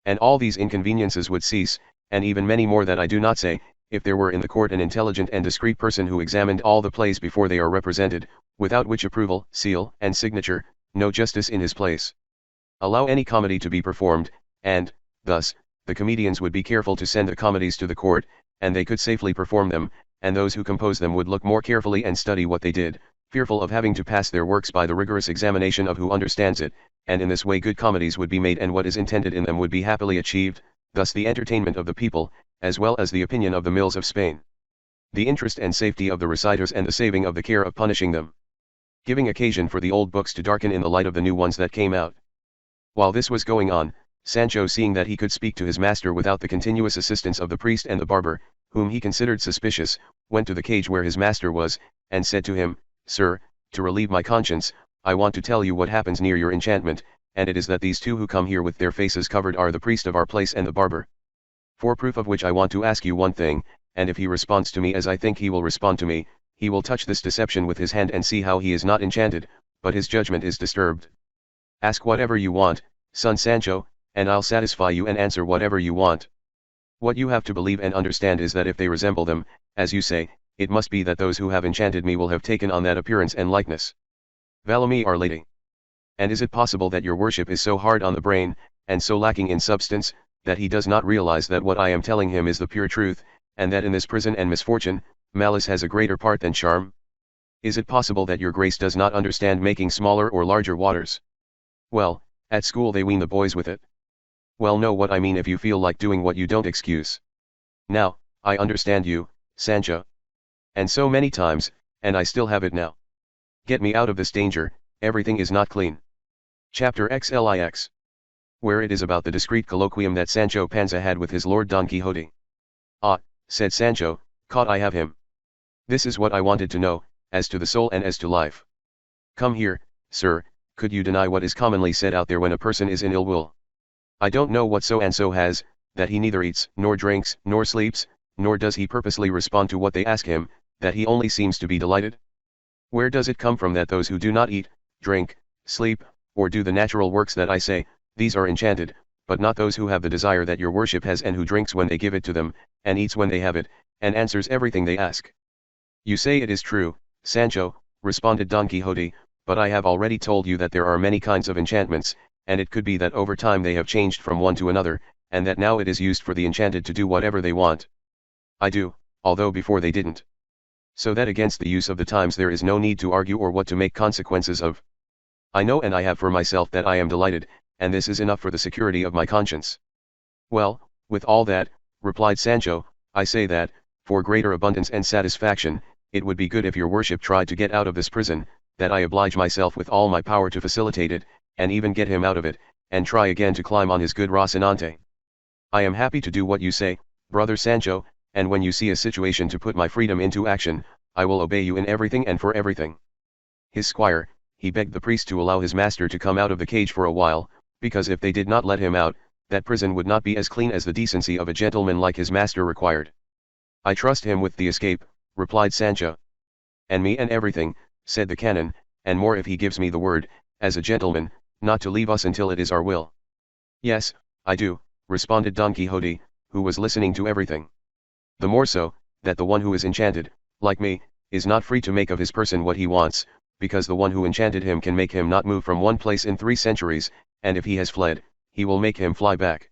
And all these inconveniences would cease, and even many more that I do not say, if there were in the court an intelligent and discreet person who examined all the plays before they are represented, without which approval, seal, and signature, no justice in his place. Allow any comedy to be performed, and, thus, the comedians would be careful to send the comedies to the court, and they could safely perform them, and those who compose them would look more carefully and study what they did, fearful of having to pass their works by the rigorous examination of who understands it, and in this way good comedies would be made and what is intended in them would be happily achieved, thus the entertainment of the people, as well as the opinion of the mills of Spain. The interest and safety of the reciters and the saving of the care of punishing them. Giving occasion for the old books to darken in the light of the new ones that came out. While this was going on, Sancho, seeing that he could speak to his master without the continuous assistance of the priest and the barber, whom he considered suspicious, went to the cage where his master was, and said to him, "Sir, to relieve my conscience, I want to tell you what happens near your enchantment, and it is that these two who come here with their faces covered are the priest of our place and the barber. For proof of which I want to ask you one thing, and if he responds to me as I think he will respond to me, he will touch this deception with his hand and see how he is not enchanted, but his judgment is disturbed. Ask whatever you want, son Sancho, and I'll satisfy you and answer whatever you want. What you have to believe and understand is that if they resemble them, as you say, it must be that those who have enchanted me will have taken on that appearance and likeness. Valame, Our Lady. And is it possible that your worship is so hard on the brain, and so lacking in substance, that he does not realize that what I am telling him is the pure truth, and that in this prison and misfortune, malice has a greater part than charm? Is it possible that your grace does not understand making smaller or larger waters? Well, at school they wean the boys with it. Well, know what I mean if you feel like doing what you don't excuse. Now, I understand you, Sancho. And so many times, and I still have it now. Get me out of this danger, everything is not clean. Chapter XLIX. Where it is about the discreet colloquium that Sancho Panza had with his lord Don Quixote. Ah, said Sancho, caught I have him. This is what I wanted to know, as to the soul and as to life. Come here, sir, could you deny what is commonly said out there when a person is in ill will? I don't know what so and so has, that he neither eats, nor drinks, nor sleeps, nor does he purposely respond to what they ask him, that he only seems to be delighted? Where does it come from that those who do not eat, drink, sleep, or do the natural works that I say, these are enchanted, but not those who have the desire that your worship has and who drinks when they give it to them, and eats when they have it, and answers everything they ask? You say it is true, Sancho, responded Don Quixote, but I have already told you that there are many kinds of enchantments, and it could be that over time they have changed from one to another, and that now it is used for the enchanted to do whatever they want. I do, although before they didn't. So that against the use of the times there is no need to argue or what to make consequences of. I know and I have for myself that I am delighted, and this is enough for the security of my conscience. Well, with all that, replied Sancho, I say that, for greater abundance and satisfaction, it would be good if your worship tried to get out of this prison, that I oblige myself with all my power to facilitate it, and even get him out of it, and try again to climb on his good Rocinante. I am happy to do what you say, brother Sancho, and when you see a situation to put my freedom into action, I will obey you in everything and for everything. His squire, he begged the priest to allow his master to come out of the cage for a while, because if they did not let him out, that prison would not be as clean as the decency of a gentleman like his master required. I trust him with the escape, replied Sancho. And me and everything, said the canon, and more if he gives me the word, as a gentleman, not to leave us until it is our will. Yes, I do, responded Don Quixote, who was listening to everything. The more so, that the one who is enchanted, like me, is not free to make of his person what he wants, because the one who enchanted him can make him not move from one place in 3 centuries, and if he has fled, he will make him fly back.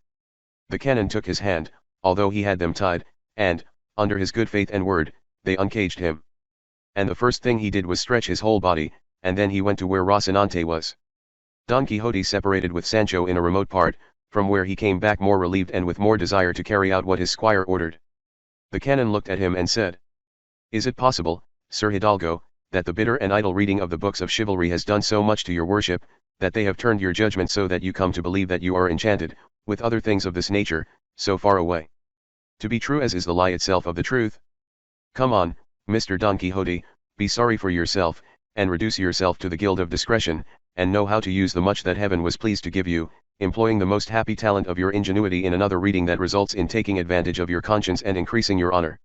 The canon took his hand, although he had them tied, and, under his good faith and word, they uncaged him. And the first thing he did was stretch his whole body, and then he went to where Rocinante was. Don Quixote separated with Sancho in a remote part, from where he came back more relieved and with more desire to carry out what his squire ordered. The canon looked at him and said, Is it possible, Sir Hidalgo, that the bitter and idle reading of the books of chivalry has done so much to your worship, that they have turned your judgment so that you come to believe that you are enchanted, with other things of this nature, so far away? To be true as is the lie itself of the truth? Come on, Mr. Don Quixote, be sorry for yourself, and reduce yourself to the guild of discretion, and know how to use the much that heaven was pleased to give you, employing the most happy talent of your ingenuity in another reading that results in taking advantage of your conscience and increasing your honor.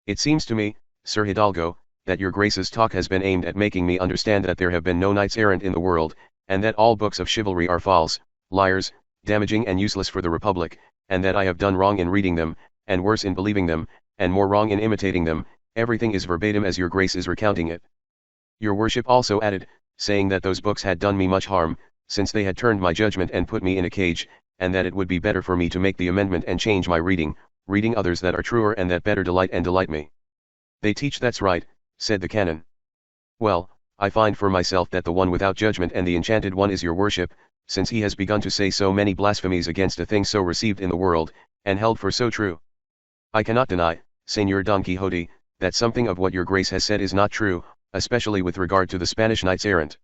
It seems to me, Sir Hidalgo, that your grace's talk has been aimed at making me understand that there have been no knights errant in the world, and that all books of chivalry are false, liars, damaging and useless for the republic, and that I have done wrong in reading them, and worse in believing them, and more wrong in imitating them. Everything is verbatim as your grace is recounting it. Your worship also added, saying that those books had done me much harm, since they had turned my judgment and put me in a cage, and that it would be better for me to make the amendment and change my reading others that are truer and that better delight me. They teach that's right, said the canon. Well, I find for myself that the one without judgment and the enchanted one is your worship, since he has begun to say so many blasphemies against a thing so received in the world, and held for so true. I cannot deny, Señor Don Quixote, that something of what your grace has said is not true, especially with regard to the Spanish knights errant.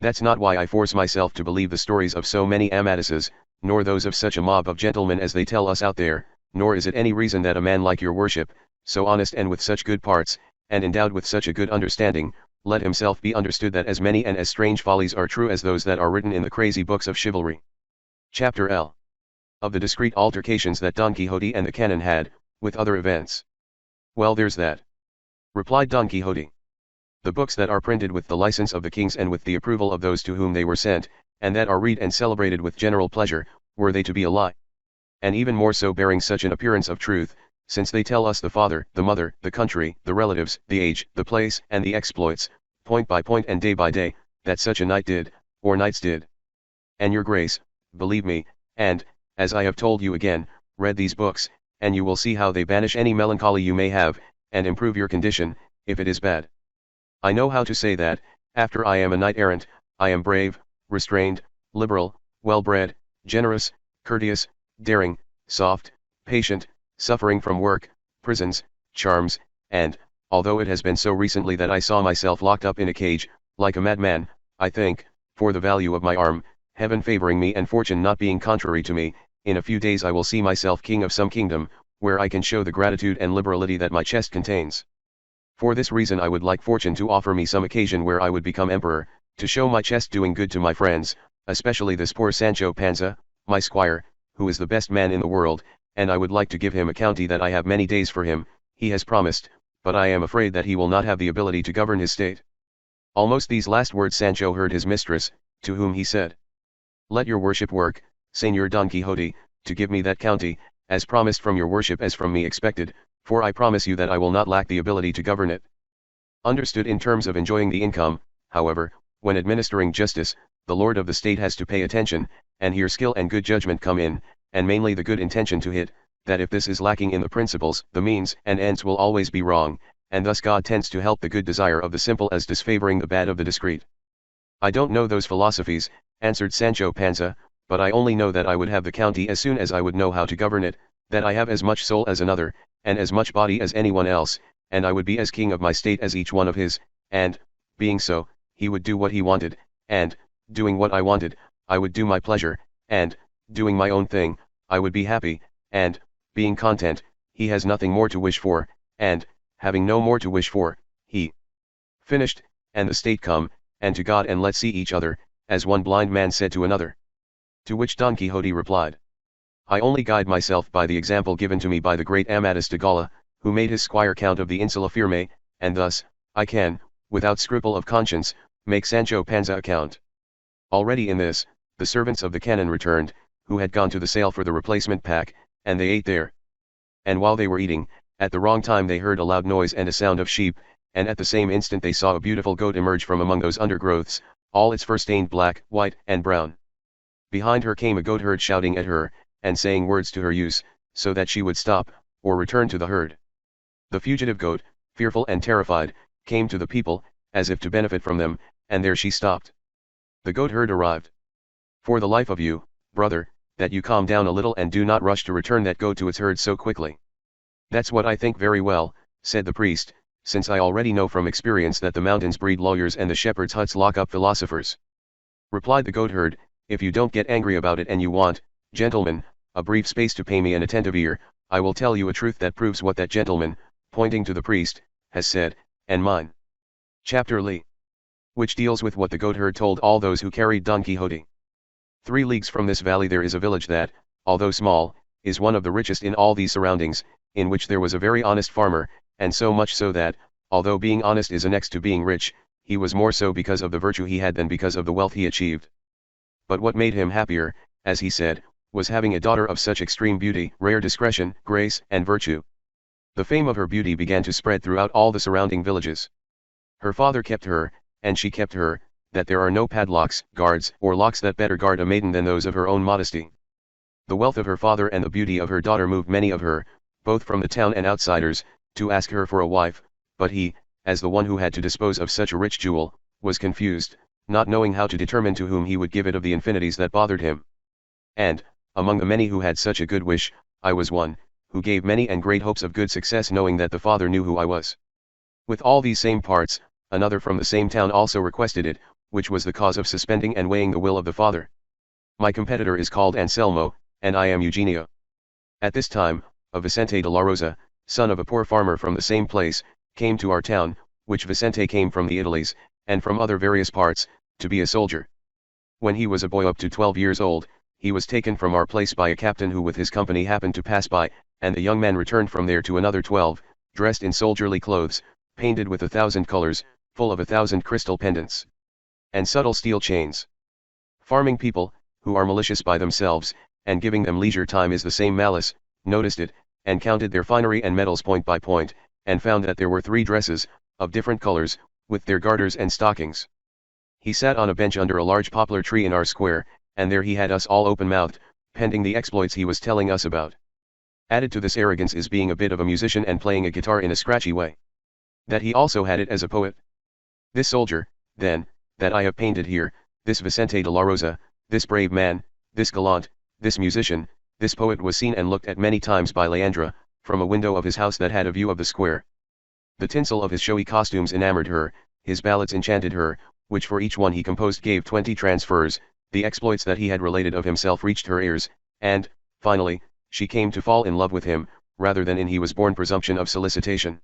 That's not why I force myself to believe the stories of so many Amadises, nor those of such a mob of gentlemen as they tell us out there, nor is it any reason that a man like your worship, so honest and with such good parts, and endowed with such a good understanding, let himself be understood that as many and as strange follies are true as those that are written in the crazy books of chivalry. Chapter L. Of the discreet altercations that Don Quixote and the canon had, with other events. Well, there's that, replied Don Quixote. The books that are printed with the license of the kings and with the approval of those to whom they were sent, and that are read and celebrated with general pleasure, were they to be a lie? And even more so bearing such an appearance of truth, since they tell us the father, the mother, the country, the relatives, the age, the place, and the exploits, point by point and day by day, that such a knight did, or knights did. And your grace, believe me, and, as I have told you again, read these books, and you will see how they banish any melancholy you may have, and improve your condition, if it is bad. I know how to say that, after I am a knight errant, I am brave, restrained, liberal, well-bred, generous, courteous, daring, soft, patient, suffering from work, prisons, charms, and, although it has been so recently that I saw myself locked up in a cage, like a madman, I think, for the value of my arm, heaven favoring me and fortune not being contrary to me, in a few days I will see myself king of some kingdom, where I can show the gratitude and liberality that my chest contains. For this reason I would like fortune to offer me some occasion where I would become emperor, to show my chest doing good to my friends, especially this poor Sancho Panza, my squire, who is the best man in the world, and I would like to give him a county that I have many days for him. He has promised, but I am afraid that he will not have the ability to govern his state. Almost these last words Sancho heard his mistress, to whom he said, Let your worship work, Señor Don Quixote, to give me that county, as promised from your worship as from me expected, for I promise you that I will not lack the ability to govern it. Understood in terms of enjoying the income, however, when administering justice, the lord of the state has to pay attention, and here skill and good judgment come in, and mainly the good intention to hit, that if this is lacking in the principles, the means and ends will always be wrong, and thus God tends to help the good desire of the simple as disfavoring the bad of the discreet. I don't know those philosophies, answered Sancho Panza, but I only know that I would have the county as soon as I would know how to govern it, that I have as much soul as another, and as much body as anyone else, and I would be as king of my state as each one of his, and, being so, he would do what he wanted, and, doing what I wanted, I would do my pleasure, and, doing my own thing, I would be happy, and, being content, he has nothing more to wish for, and, having no more to wish for, he finished, and the state come, and to God and let's see each other, as one blind man said to another. To which Don Quixote replied, I only guide myself by the example given to me by the great Amadis de Gaula, who made his squire count of the Insula Firme, and thus, I can, without scruple of conscience, make Sancho Panza account. Already in this, the servants of the canon returned, who had gone to the sale for the replacement pack, and they ate there. And while they were eating, at the wrong time they heard a loud noise and a sound of sheep, and at the same instant they saw a beautiful goat emerge from among those undergrowths, all its fur stained black, white, and brown. Behind her came a goatherd shouting at her, and saying words to her use, so that she would stop, or return to the herd. The fugitive goat, fearful and terrified, came to the people, as if to benefit from them, and there she stopped. The goatherd arrived. For the life of you, brother, that you calm down a little and do not rush to return that goat to its herd so quickly. That's what I think very well, said the priest, since I already know from experience that the mountains breed lawyers and the shepherds' huts lock up philosophers. Replied the goatherd, if you don't get angry about it and you want, gentlemen, a brief space to pay me an attentive ear, I will tell you a truth that proves what that gentleman, pointing to the priest, has said, and mine. Chapter Lee. Which deals with what the goatherd told all those who carried Don Quixote. 3 leagues from this valley there is a village that, although small, is one of the richest in all these surroundings, in which there was a very honest farmer, and so much so that, although being honest is annexed to being rich, he was more so because of the virtue he had than because of the wealth he achieved. But what made him happier, as he said, was having a daughter of such extreme beauty, rare discretion, grace, and virtue. The fame of her beauty began to spread throughout all the surrounding villages. Her father kept her, and she kept her, that there are no padlocks, guards, or locks that better guard a maiden than those of her own modesty. The wealth of her father and the beauty of her daughter moved many of her, both from the town and outsiders, to ask her for a wife, but he, as the one who had to dispose of such a rich jewel, was confused, not knowing how to determine to whom he would give it of the infinities that bothered him. And, among the many who had such a good wish, I was one, who gave many and great hopes of good success knowing that the father knew who I was. With all these same parts, another from the same town also requested it, which was the cause of suspending and weighing the will of the father. My competitor is called Anselmo, and I am Eugenio. At this time, a Vicente de la Rosa, son of a poor farmer from the same place, came to our town, which Vicente came from the Italies, and from other various parts, to be a soldier. When he was a boy up to 12 years old, he was taken from our place by a captain who with his company happened to pass by, and the young man returned from there to another 12, dressed in soldierly clothes, painted with 1,000 colors, full of 1,000 crystal pendants and subtle steel chains. Farming people, who are malicious by themselves, and giving them leisure time is the same malice, noticed it, and counted their finery and medals point by point, and found that there were 3 dresses, of different colors, with their garters and stockings. He sat on a bench under a large poplar tree in our square, and there he had us all open-mouthed, pending the exploits he was telling us about. Added to this arrogance is being a bit of a musician and playing a guitar in a scratchy way. That he also had it as a poet. This soldier, then, that I have painted here, this Vicente de la Rosa, this brave man, this gallant, this musician, this poet was seen and looked at many times by Leandra, from a window of his house that had a view of the square. The tinsel of his showy costumes enamored her, his ballads enchanted her, which for each one he composed gave 20 transfers, the exploits that he had related of himself reached her ears, and, finally, she came to fall in love with him, rather than in he was born presumption of solicitation.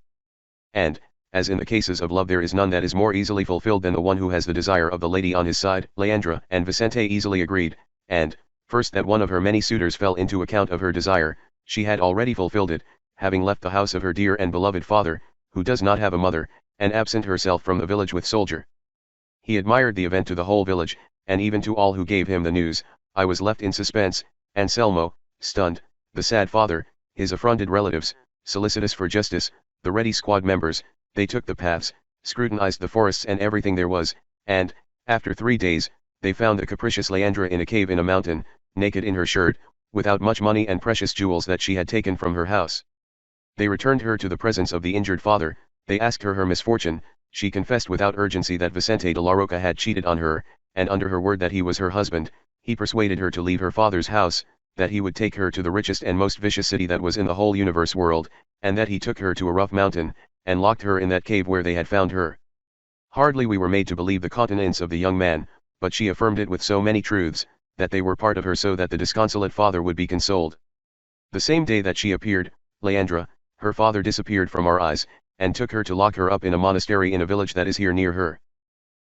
And, as in the cases of love there is none that is more easily fulfilled than the one who has the desire of the lady on his side, Leandra and Vicente easily agreed, and, first that one of her many suitors fell into account of her desire, she had already fulfilled it, having left the house of her dear and beloved father, who does not have a mother, and absent herself from the village with soldier. He admired the event to the whole village, and even to all who gave him the news. I was left in suspense, Anselmo, stunned, the sad father, his affronted relatives, solicitous for justice, the ready squad members. They took the paths, scrutinized the forests and everything there was, and, after 3 days, they found the capricious Leandra in a cave in a mountain, naked in her shirt, without much money and precious jewels that she had taken from her house. They returned her to the presence of the injured father, they asked her misfortune, she confessed without urgency that Vicente de la Roca had cheated on her, and under her word that he was her husband, he persuaded her to leave her father's house, that he would take her to the richest and most vicious city that was in the whole universe world, and that he took her to a rough mountain, and locked her in that cave where they had found her. Hardly we were made to believe the countenance of the young man, but she affirmed it with so many truths, that they were part of her so that the disconsolate father would be consoled. The same day that she appeared, Leandra, her father disappeared from our eyes, and took her to lock her up in a monastery in a village that is here near her.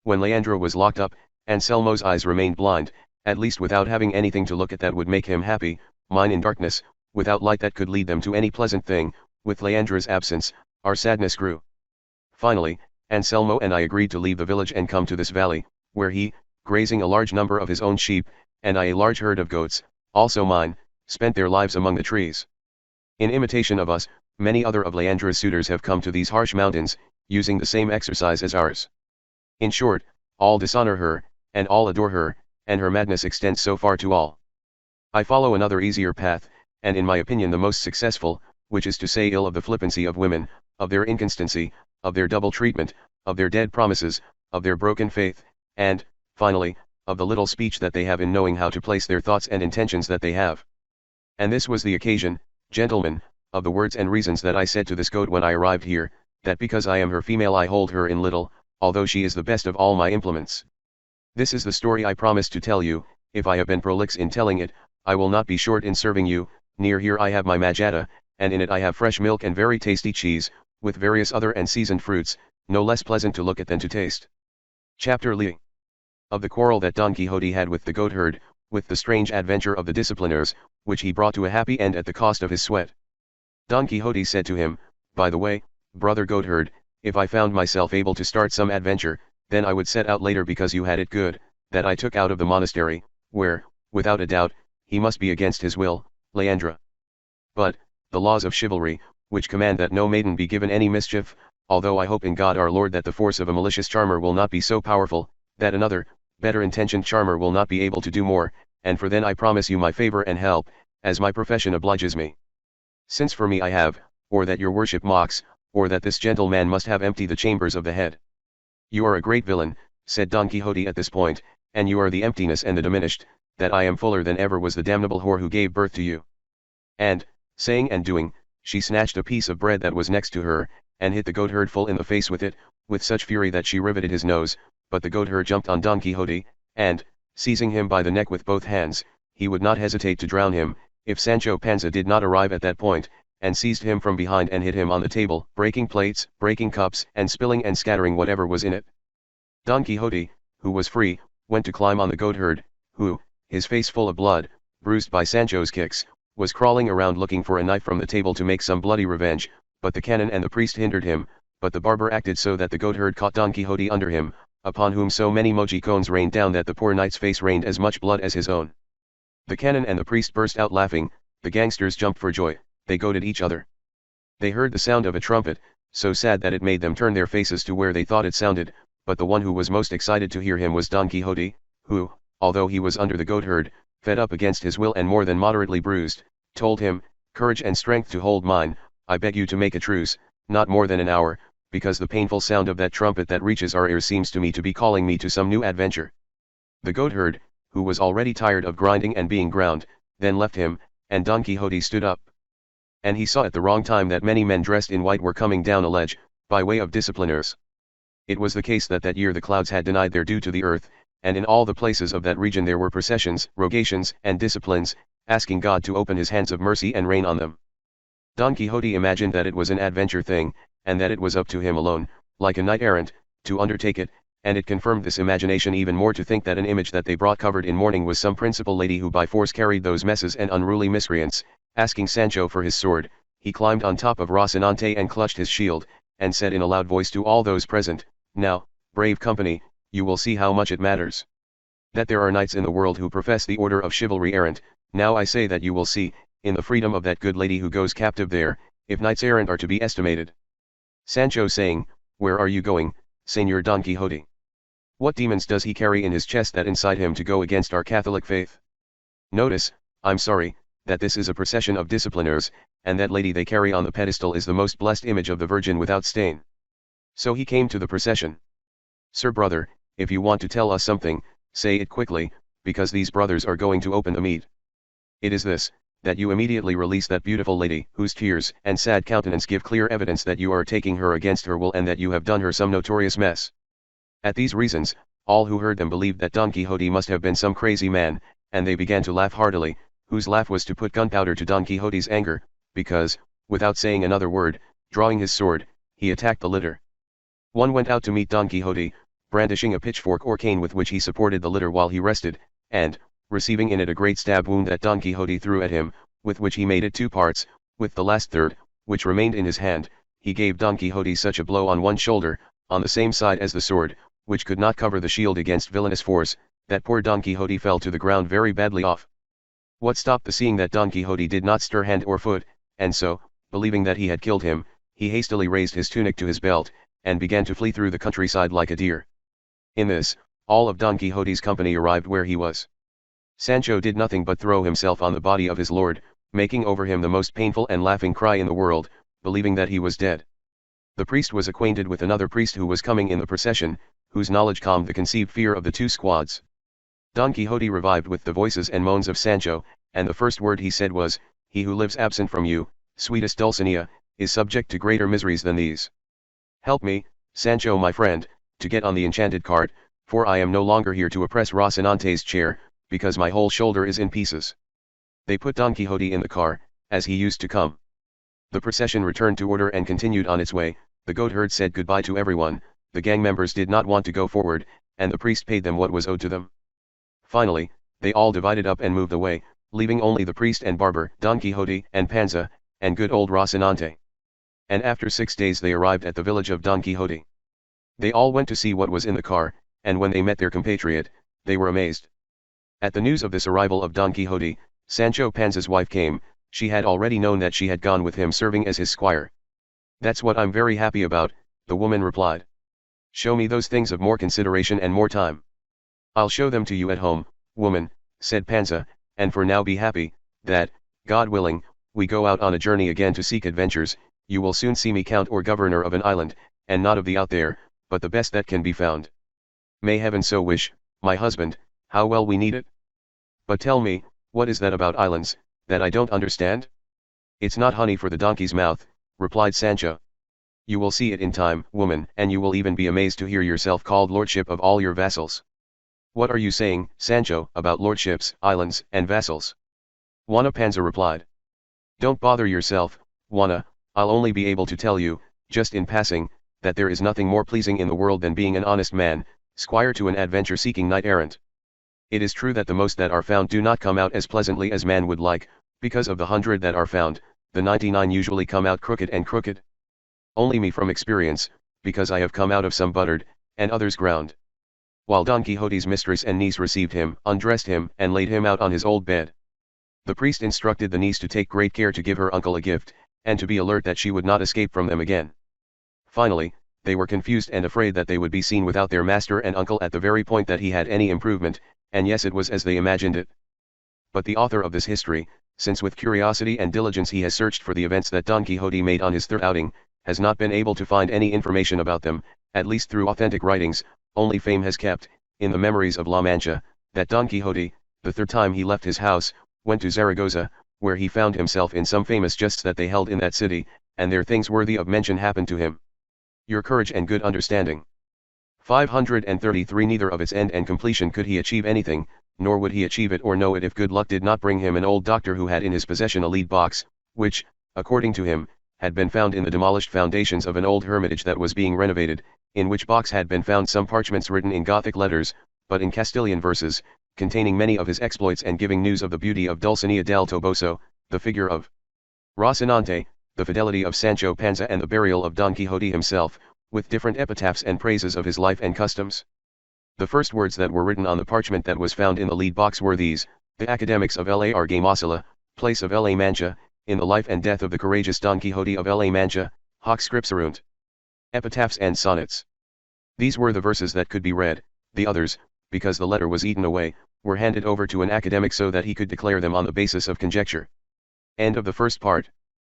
When Leandra was locked up, Anselmo's eyes remained blind, at least without having anything to look at that would make him happy, mine in darkness, without light that could lead them to any pleasant thing. With Leandra's absence, our sadness grew. Finally, Anselmo and I agreed to leave the village and come to this valley, where he, grazing a large number of his own sheep, and I a large herd of goats, also mine, spent their lives among the trees. In imitation of us, many other of Leandra's suitors have come to these harsh mountains, using the same exercise as ours. In short, all dishonor her, and all adore her, and her madness extends so far to all. I follow another easier path, and in my opinion the most successful, which is to say ill of the flippancy of women, of their inconstancy, of their double treatment, of their dead promises, of their broken faith, and, finally, of the little speech that they have in knowing how to place their thoughts and intentions that they have. And this was the occasion, gentlemen, of the words and reasons that I said to this goat when I arrived here, that because I am her female I hold her in little, although she is the best of all my implements. This is the story I promised to tell you. If I have been prolix in telling it, I will not be short in serving you. Near here I have my majada, and in it I have fresh milk and very tasty cheese, with various other and seasoned fruits, no less pleasant to look at than to taste. Chapter Li. Of the quarrel that Don Quixote had with the goatherd, with the strange adventure of the discipliners, which he brought to a happy end at the cost of his sweat. Don Quixote said to him, "By the way, brother goatherd, if I found myself able to start some adventure, then I would set out later because you had it good, that I took out of the monastery, where, without a doubt, he must be against his will, Leandra. But, the laws of chivalry, which command that no maiden be given any mischief, although I hope in God our Lord that the force of a malicious charmer will not be so powerful, that another, better intentioned charmer will not be able to do more, and for then I promise you my favor and help, as my profession obliges me. Since for me I have, or that your worship mocks, or that this gentleman must have emptied the chambers of the head." "You are a great villain," said Don Quixote at this point, "and you are the emptiness and the diminished, that I am fuller than ever was the damnable whore who gave birth to you." And, saying and doing, she snatched a piece of bread that was next to her, and hit the goatherd full in the face with it, with such fury that she riveted his nose, but the goatherd jumped on Don Quixote, and, seizing him by the neck with both hands, he would not hesitate to drown him, if Sancho Panza did not arrive at that point, and seized him from behind and hit him on the table, breaking plates, breaking cups, and spilling and scattering whatever was in it. Don Quixote, who was free, went to climb on the goatherd, who, his face full of blood, bruised by Sancho's kicks, was crawling around looking for a knife from the table to make some bloody revenge, but the canon and the priest hindered him, but the barber acted so that the goatherd caught Don Quixote under him, upon whom so many mojicones rained down that the poor knight's face rained as much blood as his own. The canon and the priest burst out laughing, the gangsters jumped for joy, they goaded each other. They heard the sound of a trumpet, so sad that it made them turn their faces to where they thought it sounded, but the one who was most excited to hear him was Don Quixote, who, although he was under the goatherd, fed up against his will and more than moderately bruised, told him, "Courage and strength to hold mine, I beg you to make a truce, not more than an hour, because the painful sound of that trumpet that reaches our ears seems to me to be calling me to some new adventure." The goatherd, who was already tired of grinding and being ground, then left him, and Don Quixote stood up. And he saw at the wrong time that many men dressed in white were coming down a ledge, by way of discipliners. It was the case that year the clouds had denied their due to the earth, and in all the places of that region there were processions, rogations, and disciplines, asking God to open his hands of mercy and rain on them. Don Quixote imagined that it was an adventure thing, and that it was up to him alone, like a knight-errant, to undertake it, and it confirmed this imagination even more to think that an image that they brought covered in mourning was some principal lady who by force carried those messes and unruly miscreants. Asking Sancho for his sword, he climbed on top of Rocinante and clutched his shield, and said in a loud voice to all those present, "Now, brave company, you will see how much it matters that there are knights in the world who profess the order of chivalry errant. Now I say that you will see, in the freedom of that good lady who goes captive there, if knights errant are to be estimated." Sancho saying, "Where are you going, Señor Don Quixote? What demons does he carry in his chest that incite him to go against our Catholic faith? Notice, I'm sorry, that this is a procession of discipliners, and that lady they carry on the pedestal is the most blessed image of the Virgin without stain." So he came to the procession. "Sir brother, if you want to tell us something, say it quickly, because these brothers are going to open the meat. It is this, that you immediately release that beautiful lady, whose tears and sad countenance give clear evidence that you are taking her against her will and that you have done her some notorious mess." At these reasons, all who heard them believed that Don Quixote must have been some crazy man, and they began to laugh heartily, whose laugh was to put gunpowder to Don Quixote's anger, because, without saying another word, drawing his sword, he attacked the litter. One went out to meet Don Quixote, brandishing a pitchfork or cane with which he supported the litter while he rested, and, receiving in it a great stab wound that Don Quixote threw at him, with which he made it two parts, with the last third, which remained in his hand, he gave Don Quixote such a blow on one shoulder, on the same side as the sword, which could not cover the shield against villainous force, that poor Don Quixote fell to the ground very badly off. What stopped the seeing that Don Quixote did not stir hand or foot, and so, believing that he had killed him, he hastily raised his tunic to his belt, and began to flee through the countryside like a deer. In this, all of Don Quixote's company arrived where he was. Sancho did nothing but throw himself on the body of his lord, making over him the most painful and laughing cry in the world, believing that he was dead. The priest was acquainted with another priest who was coming in the procession, whose knowledge calmed the conceived fear of the two squads. Don Quixote revived with the voices and moans of Sancho, and the first word he said was, "He who lives absent from you, sweetest Dulcinea, is subject to greater miseries than these." Help me, Sancho my friend, to get on the enchanted cart, for I am no longer here to oppress Rocinante's chair, because my whole shoulder is in pieces. They put Don Quixote in the car, as he used to come. The procession returned to order and continued on its way. The goatherd said goodbye to everyone, the gang members did not want to go forward, and the priest paid them what was owed to them. Finally, they all divided up and moved away, leaving only the priest and barber, Don Quixote and Panza, and good old Rocinante. And after 6 days they arrived at the village of Don Quixote. They all went to see what was in the car, and when they met their compatriot, they were amazed. At the news of this arrival of Don Quixote, Sancho Panza's wife came. She had already known that she had gone with him serving as his squire. That's what I'm very happy about, the woman replied. Show me those things of more consideration and more time. I'll show them to you at home, woman, said Panza, and for now be happy, that, God willing, we go out on a journey again to seek adventures. You will soon see me count or governor of an island, and not of the out there, but the best that can be found. May heaven so wish, my husband, how well we need it. But tell me, what is that about islands, that I don't understand? It's not honey for the donkey's mouth, replied Sancho. You will see it in time, woman, and you will even be amazed to hear yourself called lordship of all your vassals. What are you saying, Sancho, about lordships, islands, and vassals? Juana Panza replied. Don't bother yourself, Juana, I'll only be able to tell you, just in passing, that there is nothing more pleasing in the world than being an honest man, squire to an adventure-seeking knight-errant. It is true that the most that are found do not come out as pleasantly as man would like, because of the 100 that are found, the 99 usually come out crooked and crooked. Only me from experience, because I have come out of some buttered, and others ground. While Don Quixote's mistress and niece received him, undressed him, and laid him out on his old bed. The priest instructed the niece to take great care to give her uncle a gift, and to be alert that she would not escape from them again. Finally, they were confused and afraid that they would be seen without their master and uncle at the very point that he had any improvement, and yes, it was as they imagined it. But the author of this history, since with curiosity and diligence he has searched for the events that Don Quixote made on his third outing, has not been able to find any information about them, at least through authentic writings. Only fame has kept, in the memories of La Mancha, that Don Quixote, the third time he left his house, went to Zaragoza, where he found himself in some famous justs that they held in that city, and there things worthy of mention happened to him. Your courage and good understanding. 533 Neither of its end and completion could he achieve anything, nor would he achieve it or know it if good luck did not bring him an old doctor who had in his possession a lead box, which, according to him, had been found in the demolished foundations of an old hermitage that was being renovated, in which box had been found some parchments written in Gothic letters, but in Castilian verses, containing many of his exploits and giving news of the beauty of Dulcinea del Toboso, the figure of Rocinante, the fidelity of Sancho Panza and the burial of Don Quixote himself, with different epitaphs and praises of his life and customs. The first words that were written on the parchment that was found in the lead box were these: the academics of La Argamosilla, place of La Mancha, in the life and death of the courageous Don Quixote of La Mancha, hoc scripserunt. Epitaphs and sonnets. These were the verses that could be read. The others, because the letter was eaten away, were handed over to an academic so that he could declare them on the basis of conjecture. End of the first part.